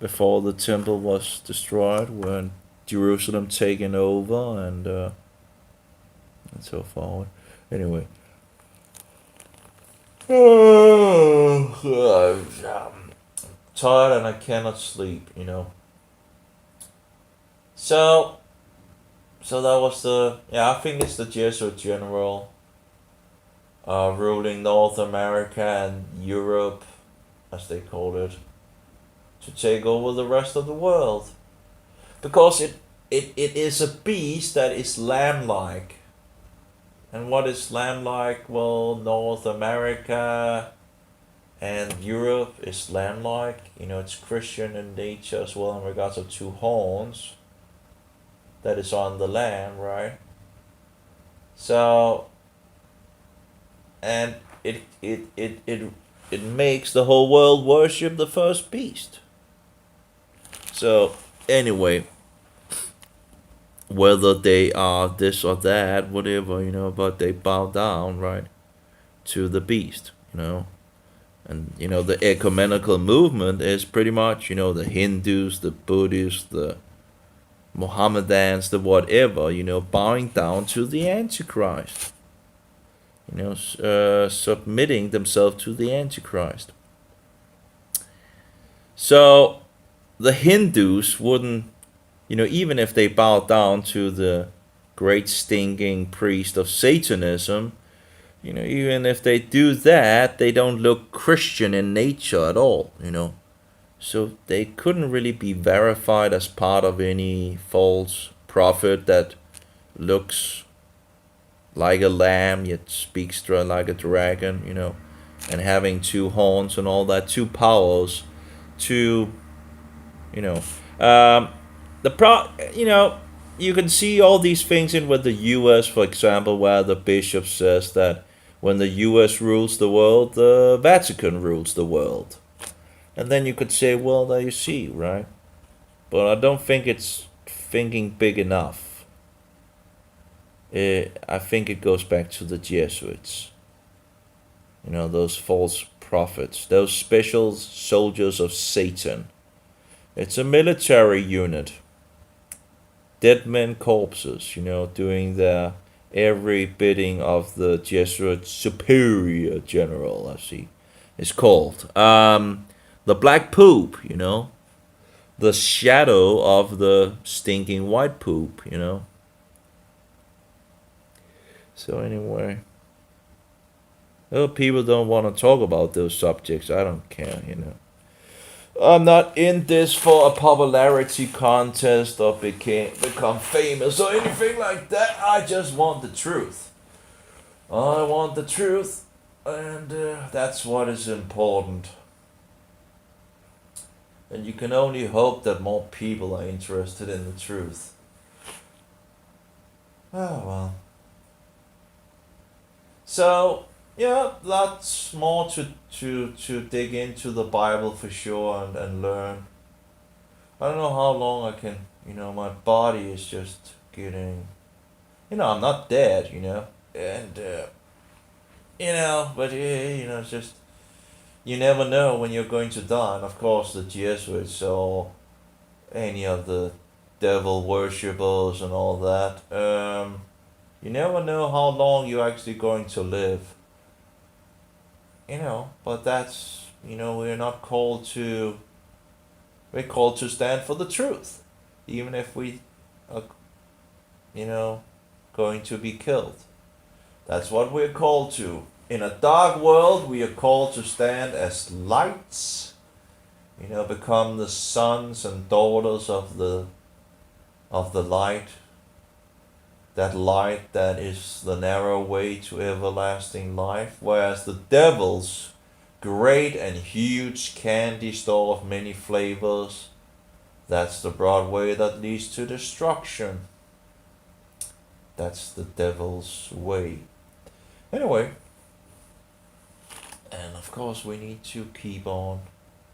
before the temple was destroyed, when Jerusalem taken over and so forward. Anyway, I'm tired and I cannot sleep. So that was I think it's the Jesuit general ruling North America and Europe, as they called it, to take over the rest of the world, because it is a beast that is lamb-like. And what is lamb-like? Well, North America and Europe is lamb-like. It's Christian in nature as well in regards of two horns that is on the lamb, right? So, and it makes the whole world worship the first beast. So anyway, whether they are this or that, whatever, but they bow down, right, to the beast, and the ecumenical movement is pretty much, the Hindus, the Buddhists, the Mohammedans, the whatever, bowing down to the Antichrist, submitting themselves to the Antichrist. So the Hindus wouldn't
even if they bow down to the great stinking priest of Satanism, even if they do that, they don't look Christian in nature at all. So they couldn't really be verified as part of any false prophet that looks like a lamb yet speaks like a dragon, and having two horns and all that, two powers, two, you know, um, you can see all these things in with the U.S., for example, where the bishop says that when the U.S. rules the world, the Vatican rules the world, and then you could say, well, there you see, right? But I don't think it's thinking big enough. I think it goes back to the Jesuits. Those false prophets, those special soldiers of Satan. It's a military unit. Dead men corpses, doing their every bidding of the Jesuit superior general, as he is called. The black poop, the shadow of the stinking white poop. So anyway, people don't want to talk about those subjects. I don't care. I'm not in this for a popularity contest or become famous or anything like that. I just want the truth. I want the truth, and that's what is important. And you can only hope that more people are interested in the truth. Oh well. So, yeah, lots more to dig into the Bible for sure and learn. I don't know how long I can, my body is just getting, I'm not dead, and, but, it's just, you never know when you're going to die. And of course, the Jesuits or any of the devil worshippers and all that, you never know how long you're actually going to live. But that's, we're not called to, we're called to stand for the truth, even if we are, going to be killed. That's what we're called to. In a dark world, we are called to stand as lights, become the sons and daughters of the light. That light that is the narrow way to everlasting life, whereas the devil's great and huge candy store of many flavors, that's the broad way that leads to destruction. That's the devil's way. Anyway, and of course we need to keep on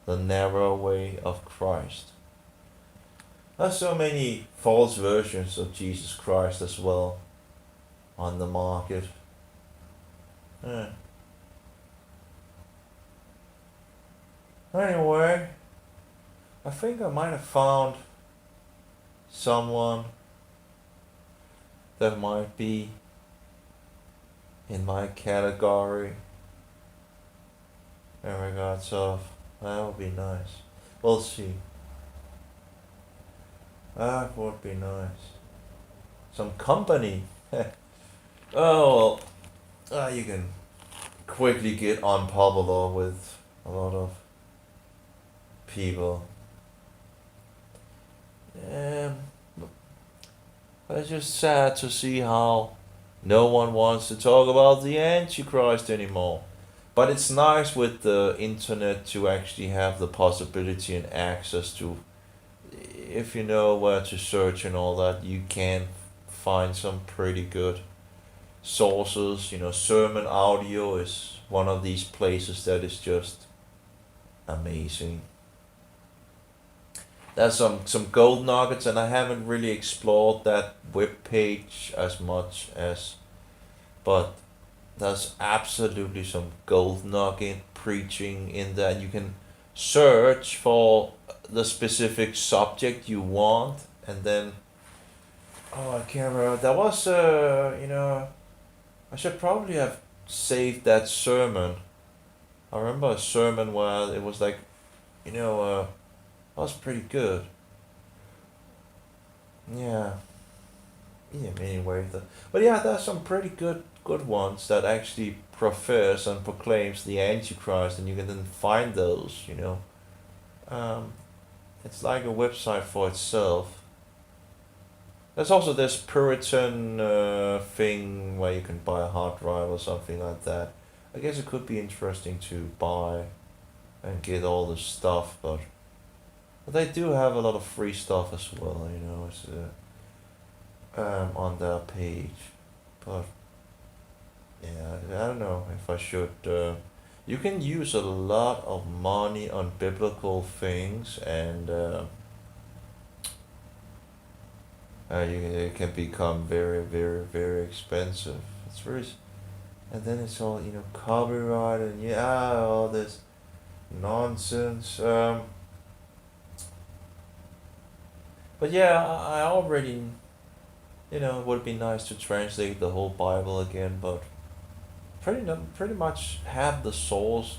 the narrow way of Christ. There's so many false versions of Jesus Christ as well on the market. Anyway, I think I might have found someone that might be in my category in regards of, that would be nice. We'll see. That would be nice. Some company. Oh, well, you can quickly get unpopular with a lot of people. It's just sad to see how no one wants to talk about the Antichrist anymore. But it's nice with the internet to actually have the possibility and access to, if you know where to search and all that, you can find some pretty good sources. Sermon Audio is one of these places that is just amazing. There's some gold nuggets, and I haven't really explored that webpage as much as, but there's absolutely some gold nugget preaching in there. You can search for the specific subject you want, and then, I can't remember. There was I should probably have saved that sermon. I remember a sermon where it was like, that was pretty good.
yeah, yeah. Anyway, but yeah, there's some pretty good ones that actually profess and proclaims the Antichrist, and you can then find those. Um, it's like a website for itself. There's also this Puritan thing where you can buy a hard drive or something like that. I guess it could be interesting to buy and get all the stuff, but they do have a lot of free stuff as well. It's on their page. But yeah, I don't know if I should. You can use a lot of money on biblical things, and it can become very, very, very expensive. It's very, and then it's all copyright and yeah, all this nonsense. But yeah, I already, it would be nice to translate the whole Bible again, but pretty much have the source.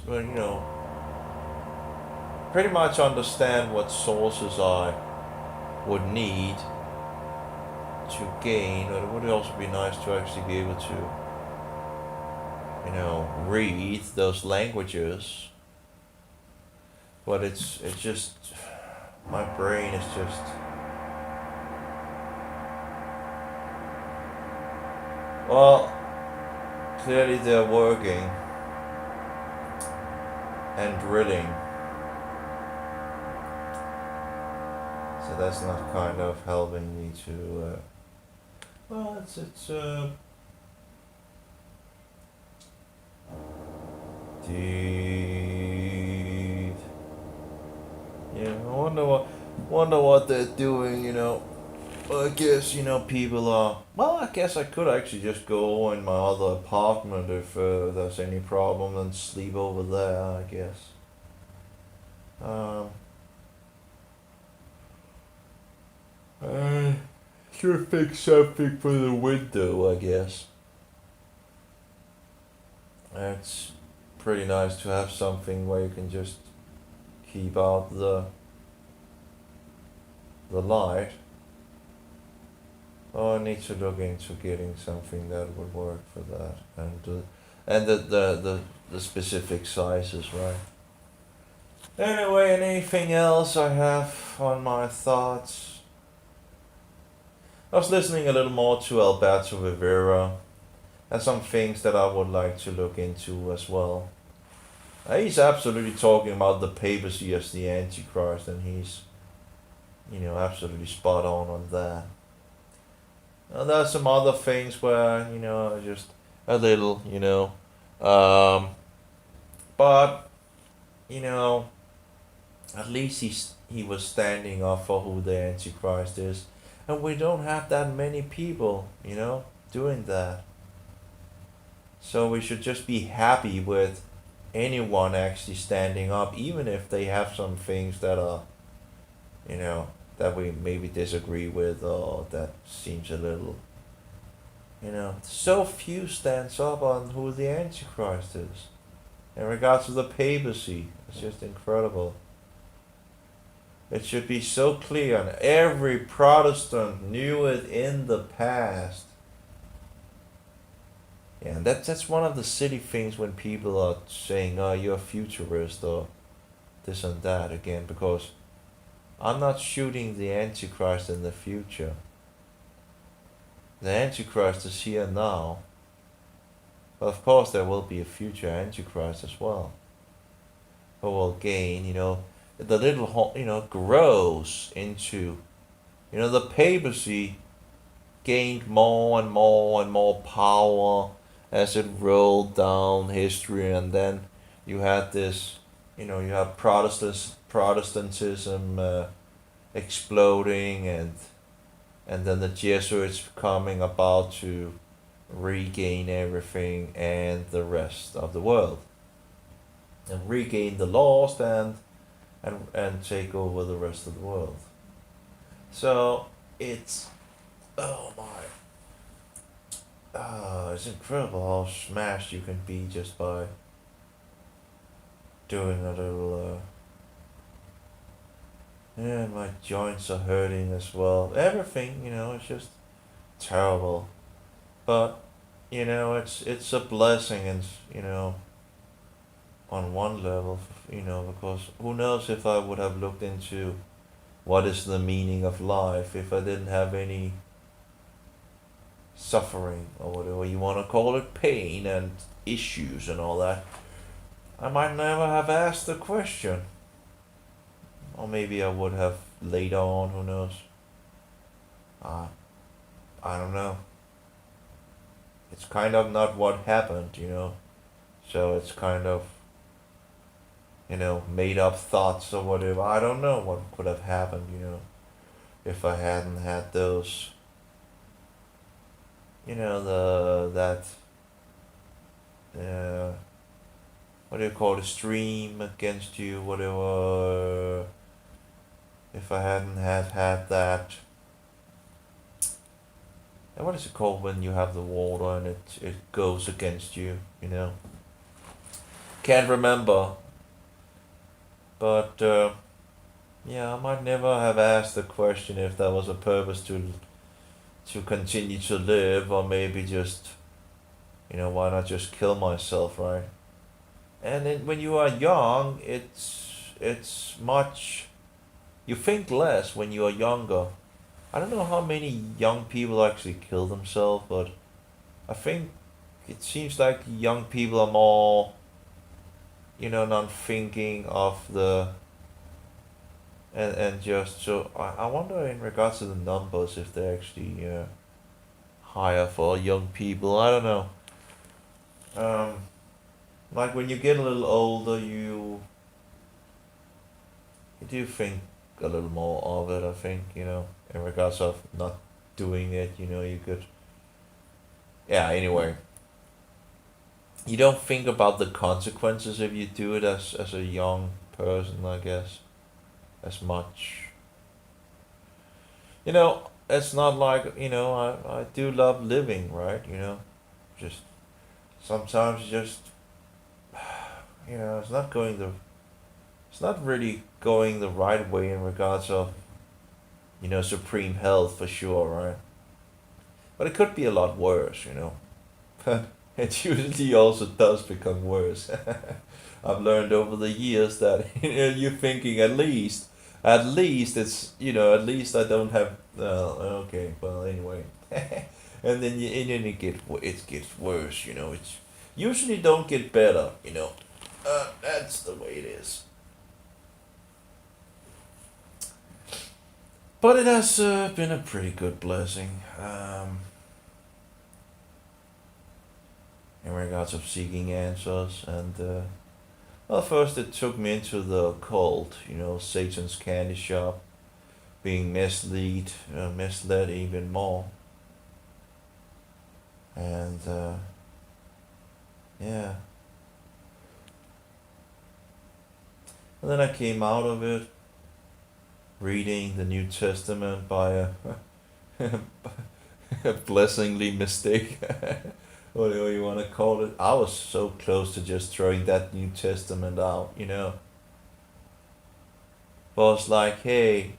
Pretty much understand what sources I would need to gain. But it would also be nice to actually be able to, read those languages. But it's just my brain is just. Well, clearly they're working and drilling, so that's not kind of helping me to. Well, it's Dude. Yeah, I wonder what they're doing. I guess people are. Well, I guess I could actually just go in my other apartment if there's any problem and sleep over there. I guess. Um, I should fix something for the window. I guess. It's pretty nice to have something where you can just keep out the light. Oh, I need to look into getting something that would work for that, and the specific sizes, right? Anyway, anything else I have on my thoughts? I was listening a little more to Alberto Rivera, and some things that I would like to look into as well. He's absolutely talking about the papacy as the Antichrist, and he's, absolutely spot on that. There are some other things where, just a little, but, you know, at least he was standing up for who the Antichrist is. And we don't have that many people, doing that. So we should just be happy with anyone actually standing up, even if they have some things that are, you know, that we maybe disagree with or that seems a little, so few stands up on who the Antichrist is. In regards to the papacy, it's just incredible. It should be so clear, and every Protestant knew it in the past. Yeah, and that's one of the silly things when people are saying, "Oh, you're a futurist," or this and that again, because I'm not shooting the Antichrist in the future. The Antichrist is here now. But of course, there will be a future Antichrist as well, who will gain, the little, grows into, the papacy gained more and more and more power as it rolled down history, and then you had this, you have Protestantism exploding, and then the Jesuits coming about to regain everything and the rest of the world, and regain the lost and take over the rest of the world. So it's oh my, it's incredible how smashed you can be just by doing a little Yeah, my joints are hurting as well. Everything, it's just terrible. But, it's a blessing, and, on one level, because who knows if I would have looked into what is the meaning of life if I didn't have any suffering, or whatever you want to call it, pain and issues and all that. I might never have asked the question. Or maybe I would have later on, who knows? Uh, I don't know. It's kind of not what happened. So it's kind of, made up thoughts or whatever. I don't know what could have happened, if I hadn't had those, uh, what do you call it, stream against you, whatever. If I hadn't had that, and what is it called when you have the water and it goes against you? Can't remember, but yeah, I might never have asked the question if that was a purpose to continue to live, or maybe just, why not just kill myself, right? And then when you are young, it's much, you think less when you are younger. I don't know how many young people actually kill themselves, but I think it seems like young people are more, not thinking of the, and just, so I wonder in regards to the numbers if they're actually higher for young people. I don't know. Um, like when you get a little older, you do think a little more of it. I think, in regards of not doing it. You could. Yeah. Anyway, you don't think about the consequences if you do it as a young person, I guess, as much. It's not like, I do love living, right? Just sometimes just, it's not going it's not really going the right way in regards of, supreme health for sure, right? But it could be a lot worse. But it usually also does become worse. I've learned over the years that you're thinking at least it's at least I don't have. Okay, well anyway, and then it gets worse. It's usually don't get better. That's the way it is. But it has been a pretty good blessing. In regards of seeking answers, and well, first it took me into the cult, Satan's candy shop, being misled even more, and yeah, and then I came out of it, reading the New Testament by a blessingly mistake. Whatever you want to call it. I was so close to just throwing that New Testament out. But it's like, hey,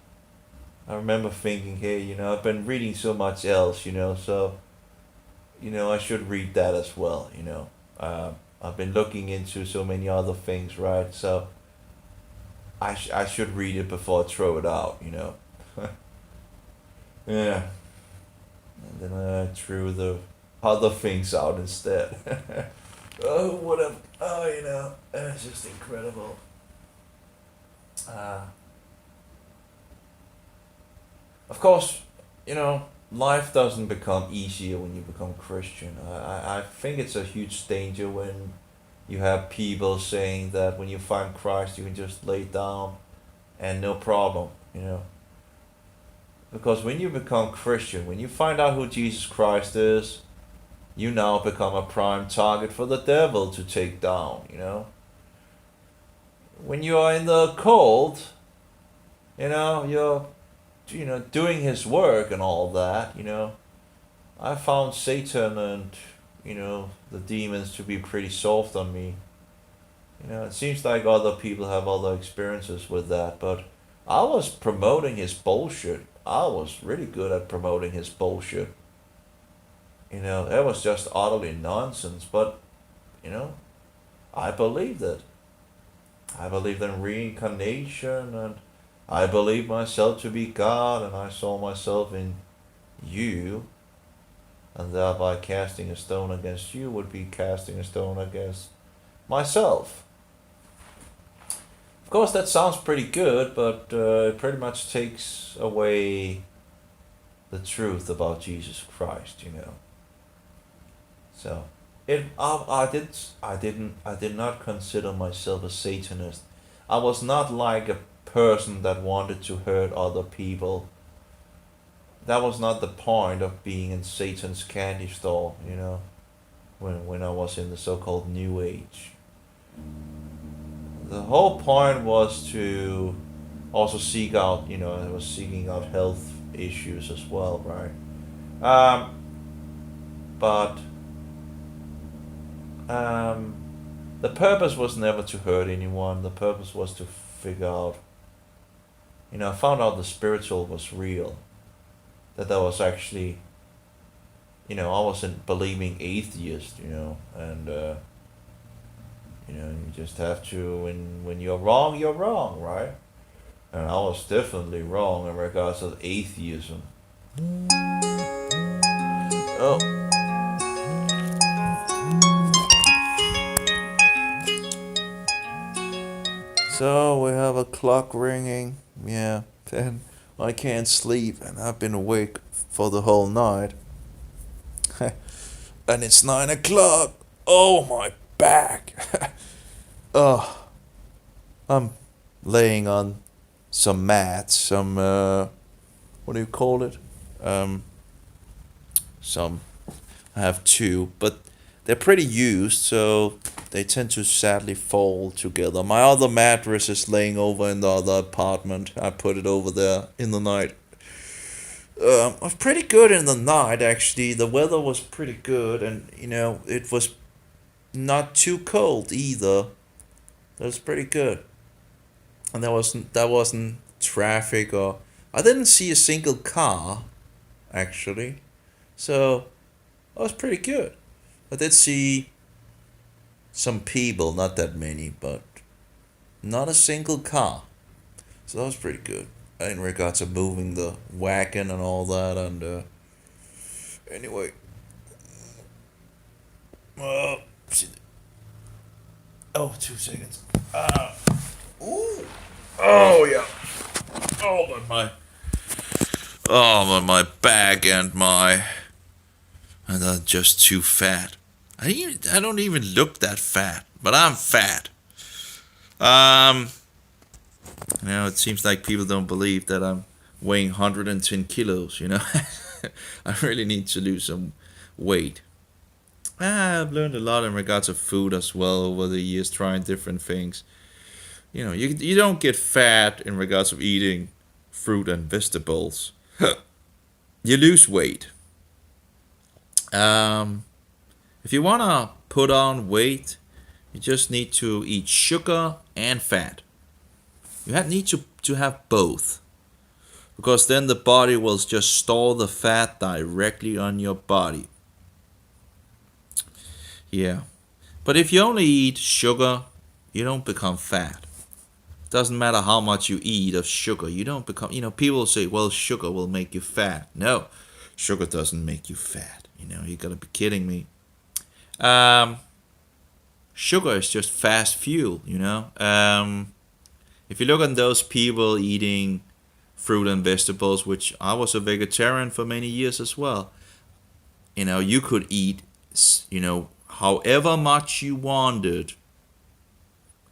I remember thinking, hey, I've been reading so much else, so, I should read that as well. I've been looking into so many other things, right? So I should read it before I throw it out. Yeah. And then I threw the other things out instead. Oh, whatever. Oh, it's just incredible. Uh, of course, life doesn't become easier when you become Christian. I think it's a huge danger when you have people saying that when you find Christ, you can just lay down and no problem. Because when you become Christian, when you find out who Jesus Christ is, you now become a prime target for the devil to take down. When you are in the cold, you're, doing his work and all that. I found Satan and, the demons to be pretty soft on me. It seems like other people have other experiences with that, but I was promoting his bullshit. I was really good at promoting his bullshit. It was just utterly nonsense, but, you know, I believed it. I believed in reincarnation, and I believed myself to be God, and I saw myself in you, and thereby casting a stone against you would be casting a stone against myself. Of course, that sounds pretty good, but it pretty much takes away the truth about Jesus Christ. So, I did not consider myself a Satanist. I was not like a person that wanted to hurt other people. That was not the point of being in Satan's candy store. When I was in the so-called New Age. The whole point was to also seek out, I was seeking out health issues as well, right? But the purpose was never to hurt anyone. The purpose was to figure out, I found out the spiritual was real. That there was actually, I wasn't believing atheist, and you just have to, when you're wrong, right? And I was definitely wrong in regards to atheism. Oh, so we have a clock ringing. Yeah, then I can't sleep, and I've been awake for the whole night. And it's 9 o'clock. Oh, my back. Oh, I'm laying on some mats, what do you call it? Some, I have two, but they're pretty used, so they tend to sadly fall together. My other mattress is laying over in the other apartment. I put it over there in the night. It was pretty good in the night, actually. The weather was pretty good, and, it was not too cold either. It was pretty good. And there wasn't traffic, or I didn't see a single car, actually. So that was pretty good. I did see some people, not that many, but not a single car. So that was pretty good in regards to moving the wagon and all that. And anyway, uh, oh, 2 seconds. Ooh. Oh yeah. Oh, my back and I'm just too fat. I don't even look that fat, but I'm fat. It seems like people don't believe that I'm weighing 110 kilos. I really need to lose some weight. I've learned a lot in regards to food as well over the years, trying different things. You don't get fat in regards of eating fruit and vegetables. You lose weight. If you want to put on weight, you just need to eat sugar and fat. Need to have both. Because then the body will just store the fat directly on your body. Yeah. But if you only eat sugar, you don't become fat. Doesn't matter how much you eat of sugar. You don't become, people say, well, sugar will make you fat. No, sugar doesn't make you fat. You gotta be kidding me. Sugar is just fast fuel, If you look at those people eating fruit and vegetables, which I was a vegetarian for many years as well, you could eat, however much you wanted,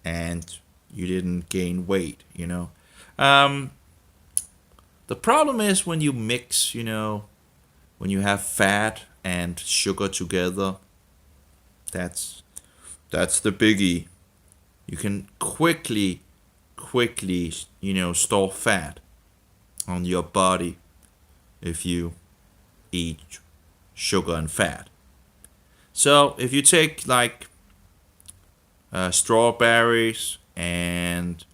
and you didn't gain weight, The problem is when you mix, when you have fat and sugar together, that's the biggie. You can quickly, store fat on your body if you eat sugar and fat. So if you take like strawberries and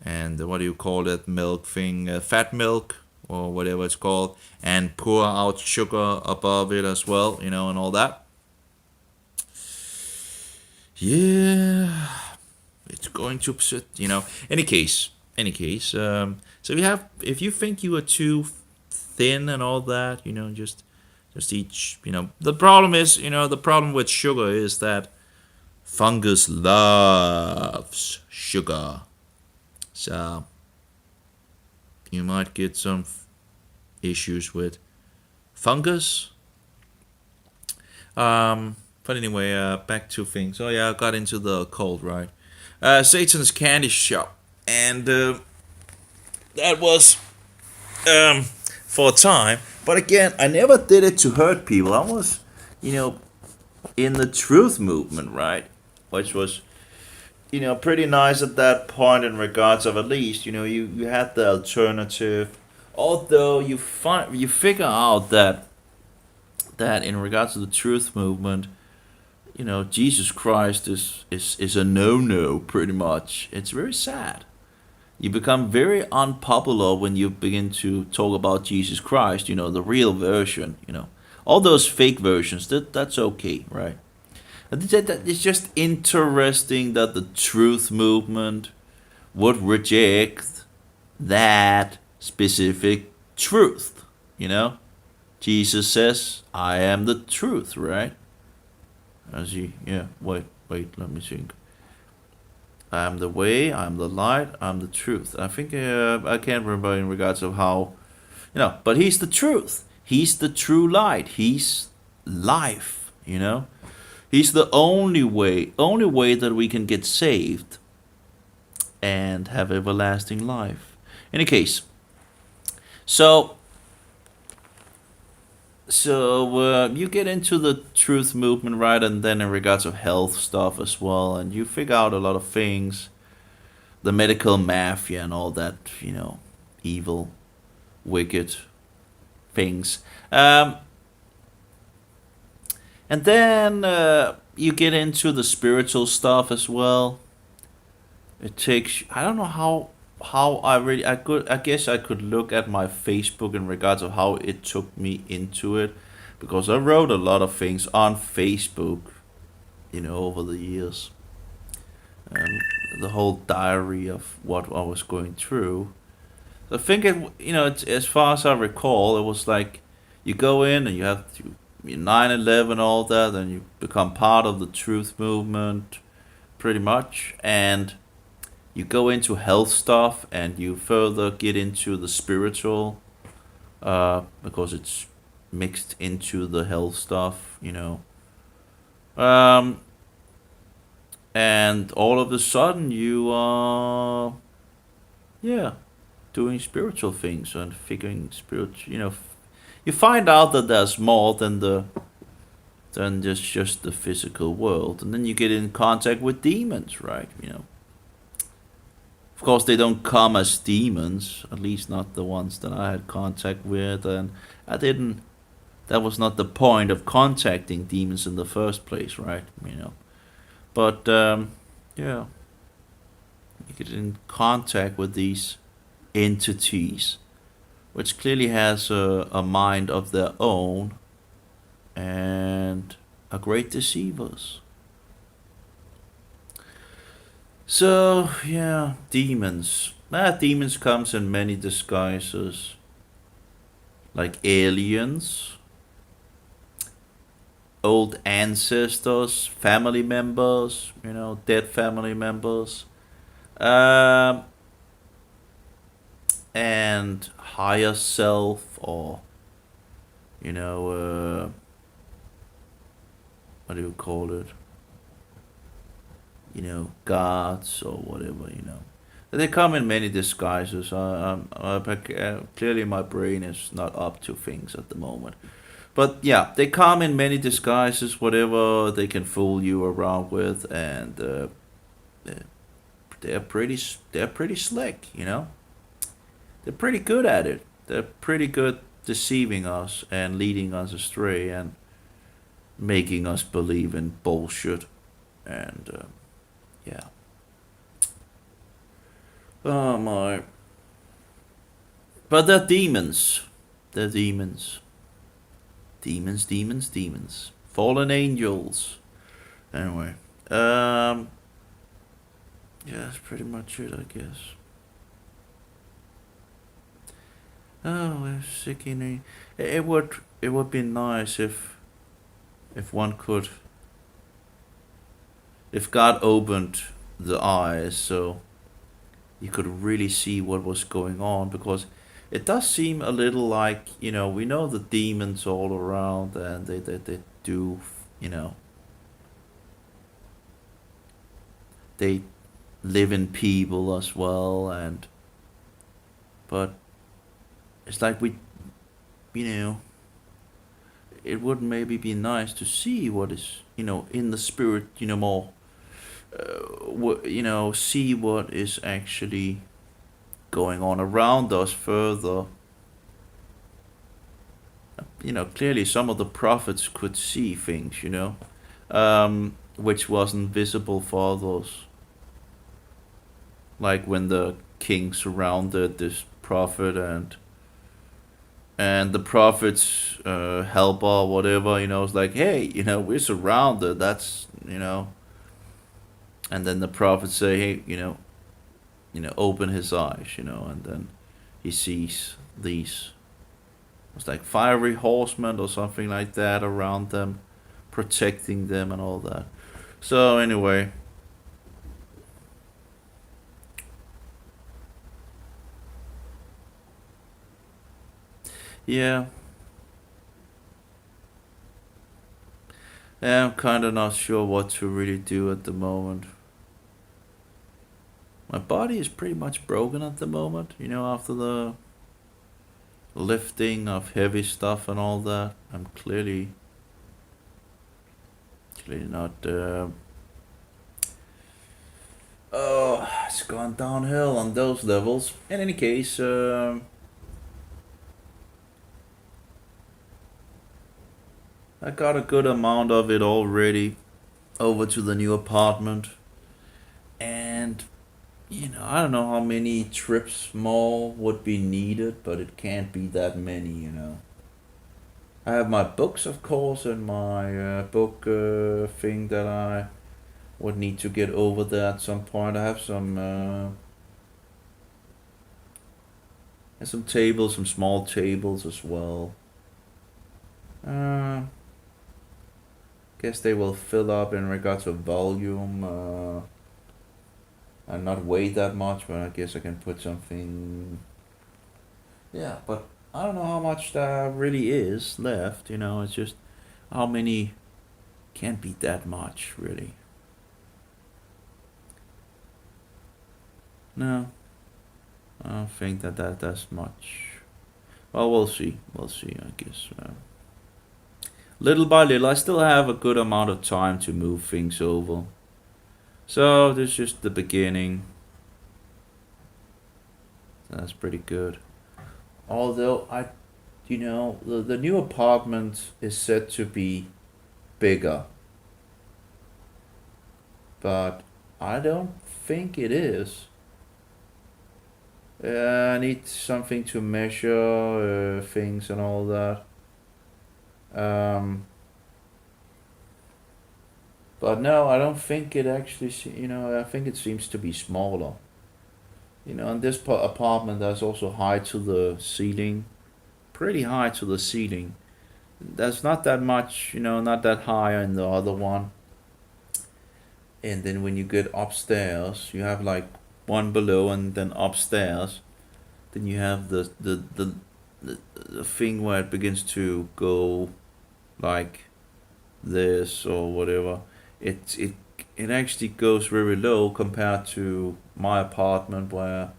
and what do you call that milk thing? Fat milk or whatever it's called, and pour out sugar above it as well, and all that. Yeah, it's going to upset, Any case. So if you think you are too thin and all that, just eat. The problem is, the problem with sugar is that fungus loves sugar, so you might get some issues with fungus. But anyway, back to things. Oh yeah, I got into the cold, right? Satan's Candy Shop, and that was for a time. But again, I never did it to hurt people. I was, in the truth movement, right? Which was, pretty nice at that point in regards of, at least, you had the alternative. Although you figure out that in regards to the truth movement, Jesus Christ is a no-no, pretty much. It's very sad. You become very unpopular when you begin to talk about Jesus Christ, the real version, All those fake versions, that's okay, right? It's just interesting that the truth movement would reject that specific truth, Jesus says, I am the truth, right? Wait, let me think. I am the way, I am the light, I am the truth. I think, I can't remember in regards of how, but he's the truth. He's the true light. He's life, He's the only way that we can get saved and have everlasting life. In any case, so you get into the truth movement, right? And then in regards of health stuff as well, and you figure out a lot of things, the medical mafia and all that, evil, wicked things. And then you get into the spiritual stuff as well. It takes, I don't know how I guess I could look at my Facebook in regards of how it took me into it, because I wrote a lot of things on Facebook, over the years. The whole diary of what I was going through. I think it's, as far as I recall, it was like you go in and you have to 9/11, all that, and you become part of the truth movement, pretty much, and you go into health stuff, and you further get into the spiritual, because it's mixed into the health stuff, and all of a sudden you are, doing spiritual things and figuring spiritual, you find out that there's more than just the physical world, and then you get in contact with demons, right? Of course, they don't come as demons, at least not the ones that I had contact with, and I didn't. That was not the point of contacting demons in the first place, right? But you get in contact with these entities, which clearly has a mind of their own and are great deceivers. So, demons. Demons comes in many disguises, like aliens, old ancestors, family members, dead family members, and higher self, or what do you call it? Gods or whatever. They come in many disguises. Clearly, my brain is not up to things at the moment. But yeah, they come in many disguises, whatever they can fool you around with, and they're pretty slick. They're pretty good at it. They're pretty good deceiving us and leading us astray and making us believe in bullshit. And yeah. Oh my. But they're demons. They're demons. Demons, demons, demons. Fallen angels. Anyway. Yeah, that's pretty much it, I guess. Oh, we're sickening. It would be nice if one could, if God opened the eyes so you could really see what was going on, because it does seem a little like, we know the demons all around, and they do, you know they live in people as well, and but it's like you know it would maybe be nice to see what is, in the spirit, more, see what is actually going on around us further. Clearly some of the prophets could see things, which wasn't visible for others. Like when the king surrounded this prophet, and the prophet's helper, whatever, is like, hey, we're surrounded. That's, and then the prophet say, hey, open his eyes, and then he sees these. It's like fiery horsemen or something like that around them, protecting them and all that. So anyway, yeah, I'm kind of not sure what to really do at the moment. My body is pretty much broken at the moment, after the lifting of heavy stuff and all that. I'm clearly not. Oh, it's gone downhill on those levels. In any case, I got a good amount of it already over to the new apartment, and I don't know how many trips more would be needed, but it can't be that many. I have my books, of course, and my book thing that I would need to get over there at some point. I have some tables, some small tables as well. Uh, guess they will fill up in regards of volume, and not weigh that much, but I guess I can put something. Yeah, but I don't know how much there really is left. It's just how many, can't be that much really. No, I don't think that's much. Well, we'll see. We'll see. I guess. Little by little, I still have a good amount of time to move things over. So this is just the beginning. That's pretty good. Although the new apartment is said to be bigger, but I don't think it is. I need something to measure things and all that. Um, but no, I don't think it actually. I think it seems to be smaller. And this apartment that's also high to the ceiling, pretty high to the ceiling. There's not that much, not that high in the other one. And then when you get upstairs, you have like one below, and then upstairs, then you have the thing where it begins to go like this or whatever. It actually goes very low compared to my apartment, where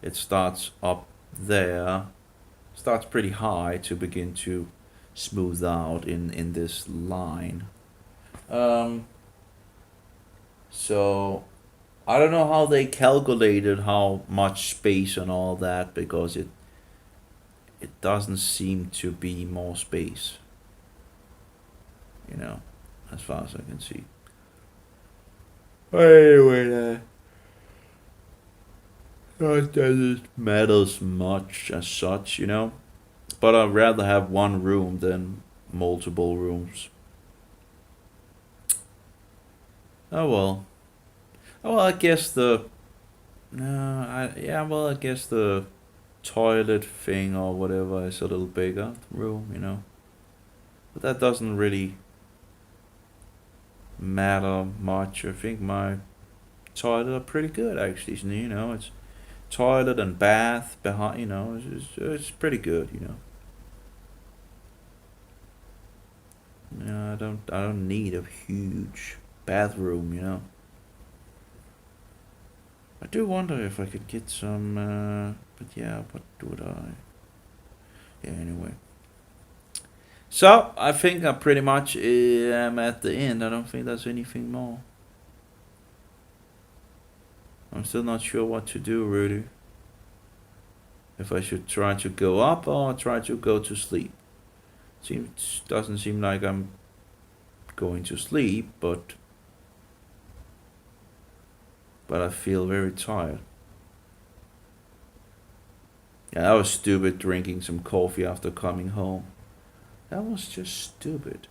it starts up there, starts pretty high to begin to smooth out in this line. Um, so I don't know how they calculated how much space and all that, because it doesn't seem to be more space, you know, as far as I can see. Anyway, Not that it matters much as such, you know. But I'd rather have one room than multiple rooms. Oh well. Oh well, I guess the no, I guess the toilet thing or whatever is a little bigger room, you know. But that doesn't really matter much. I think my toilet are pretty good actually. You know, it's toilet and bath behind. You know, it's pretty good. You know. Yeah, I don't need a huge bathroom. You know. I do wonder if I could get some. But yeah, what would I? Yeah. Anyway. So I think I pretty much am at the end. I don't think there's anything more. I'm still not sure what to do, Rudy. If I should try to go up or try to go to sleep. Doesn't seem like I'm going to sleep, but I feel very tired. Yeah, that was stupid drinking some coffee after coming home. That was just stupid.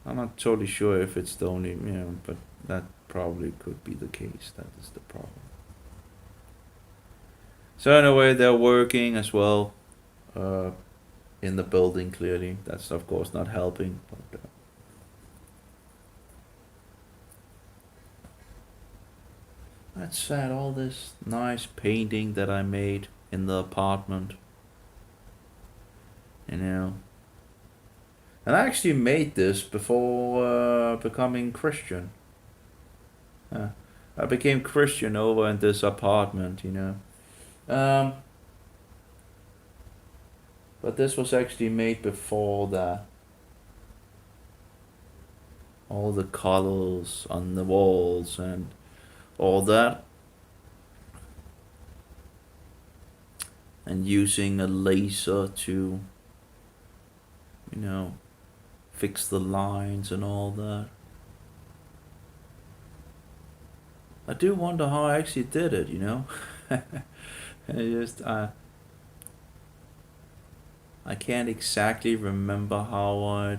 I'm not totally sure if it's the only, but that probably could be the case. That is the problem. So anyway, they're working as well in the building, clearly. That's of course not helping. But, that's sad, all this nice painting that I made in the apartment. You know. And I actually made this before becoming Christian. I became Christian over in this apartment, you know. But this was actually made before that. All the colors on the walls and all that. And using a laser to, you know, fix the lines and all that. I do wonder how I actually did it, you know. I can't exactly remember how I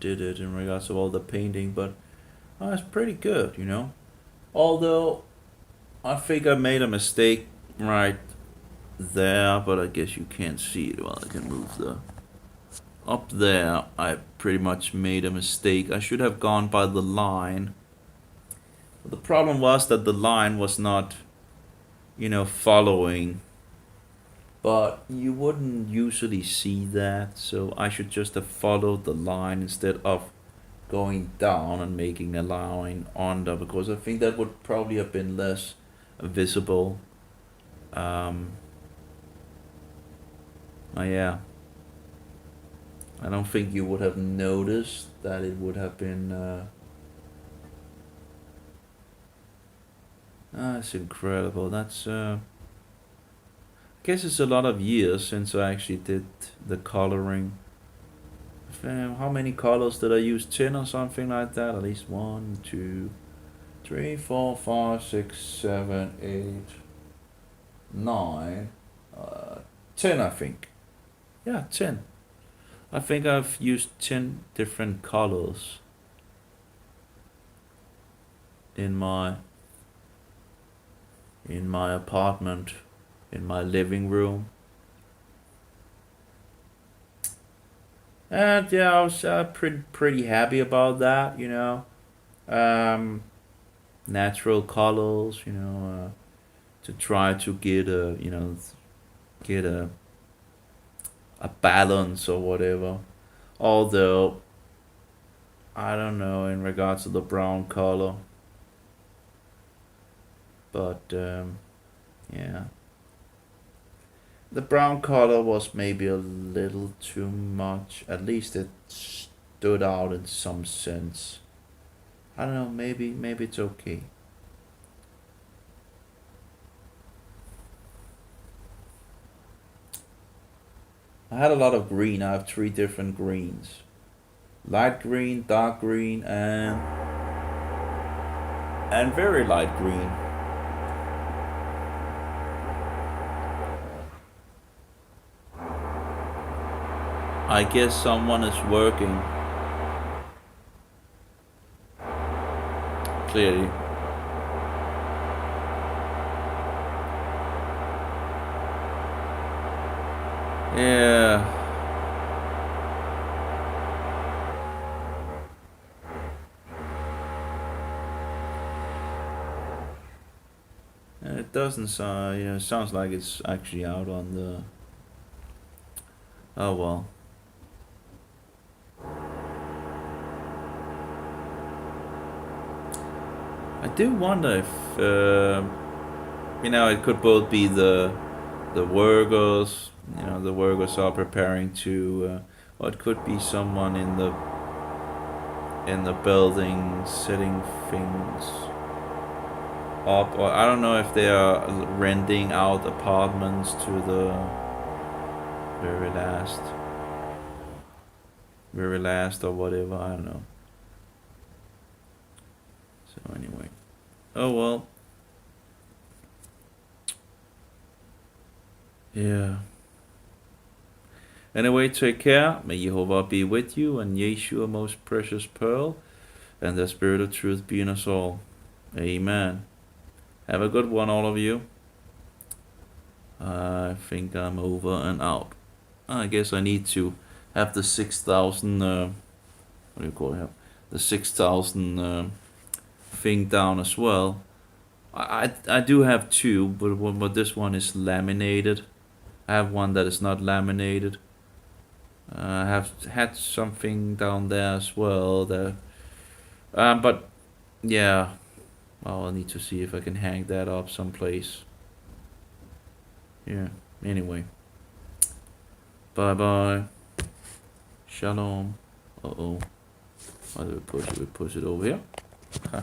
did it in regards to all the painting, but it's pretty good, you know. Although I think I made a mistake right there, but I guess you can't see it. Well, I can move the up there. I pretty much made a mistake. I should have gone by the line. But the problem was that the line was not, you know, following. But you wouldn't usually see that, so I should just have followed the line instead of going down and making a line under, because I think that would probably have been less visible. Yeah. I don't think you would have noticed that it would have been. That's incredible. That's. I guess it's a lot of years since I actually did the coloring. How many colors did I use? 10 or something like that? At least 1, 2, 3, 4, 5, 6, 7, 8, 9, 10, I think. Yeah, 10. I think I've used 10 different colors in my apartment, in my living room. And yeah, I was pretty happy about that, you know. Natural colors, you know, to try to get a balance or whatever. Although I don't know in regards to the brown color, but yeah, the brown color was maybe a little too much. At least it stood out in some sense. I don't know. Maybe it's okay. I had a lot of green. I have 3 different greens: light green, dark green, and very light green. I guess someone is working. Clearly. Yeah. It doesn't sound, it sounds like it's actually out on the... Oh well. I do wonder if, it could both be the workers, the workers are preparing to, or it could be someone in the building setting things up, or I don't know if they are renting out apartments to the very last or whatever, I don't know. So anyway, oh well. Yeah. Anyway, take care. May Jehovah be with you, and Yeshua, most precious pearl, and the Spirit of truth be in us all. Amen. Have a good one, all of you. I think I'm over and out. I guess I need to have the 6,000, what do you call it? The 6,000 thing down as well. I do have two, but this one is laminated. I have one that is not laminated. I have had something down there as well. But yeah, well, I'll need to see if I can hang that up someplace. Yeah. Anyway. Bye bye. Shalom. Uh-oh. How do we push it? We push it over here. Huh.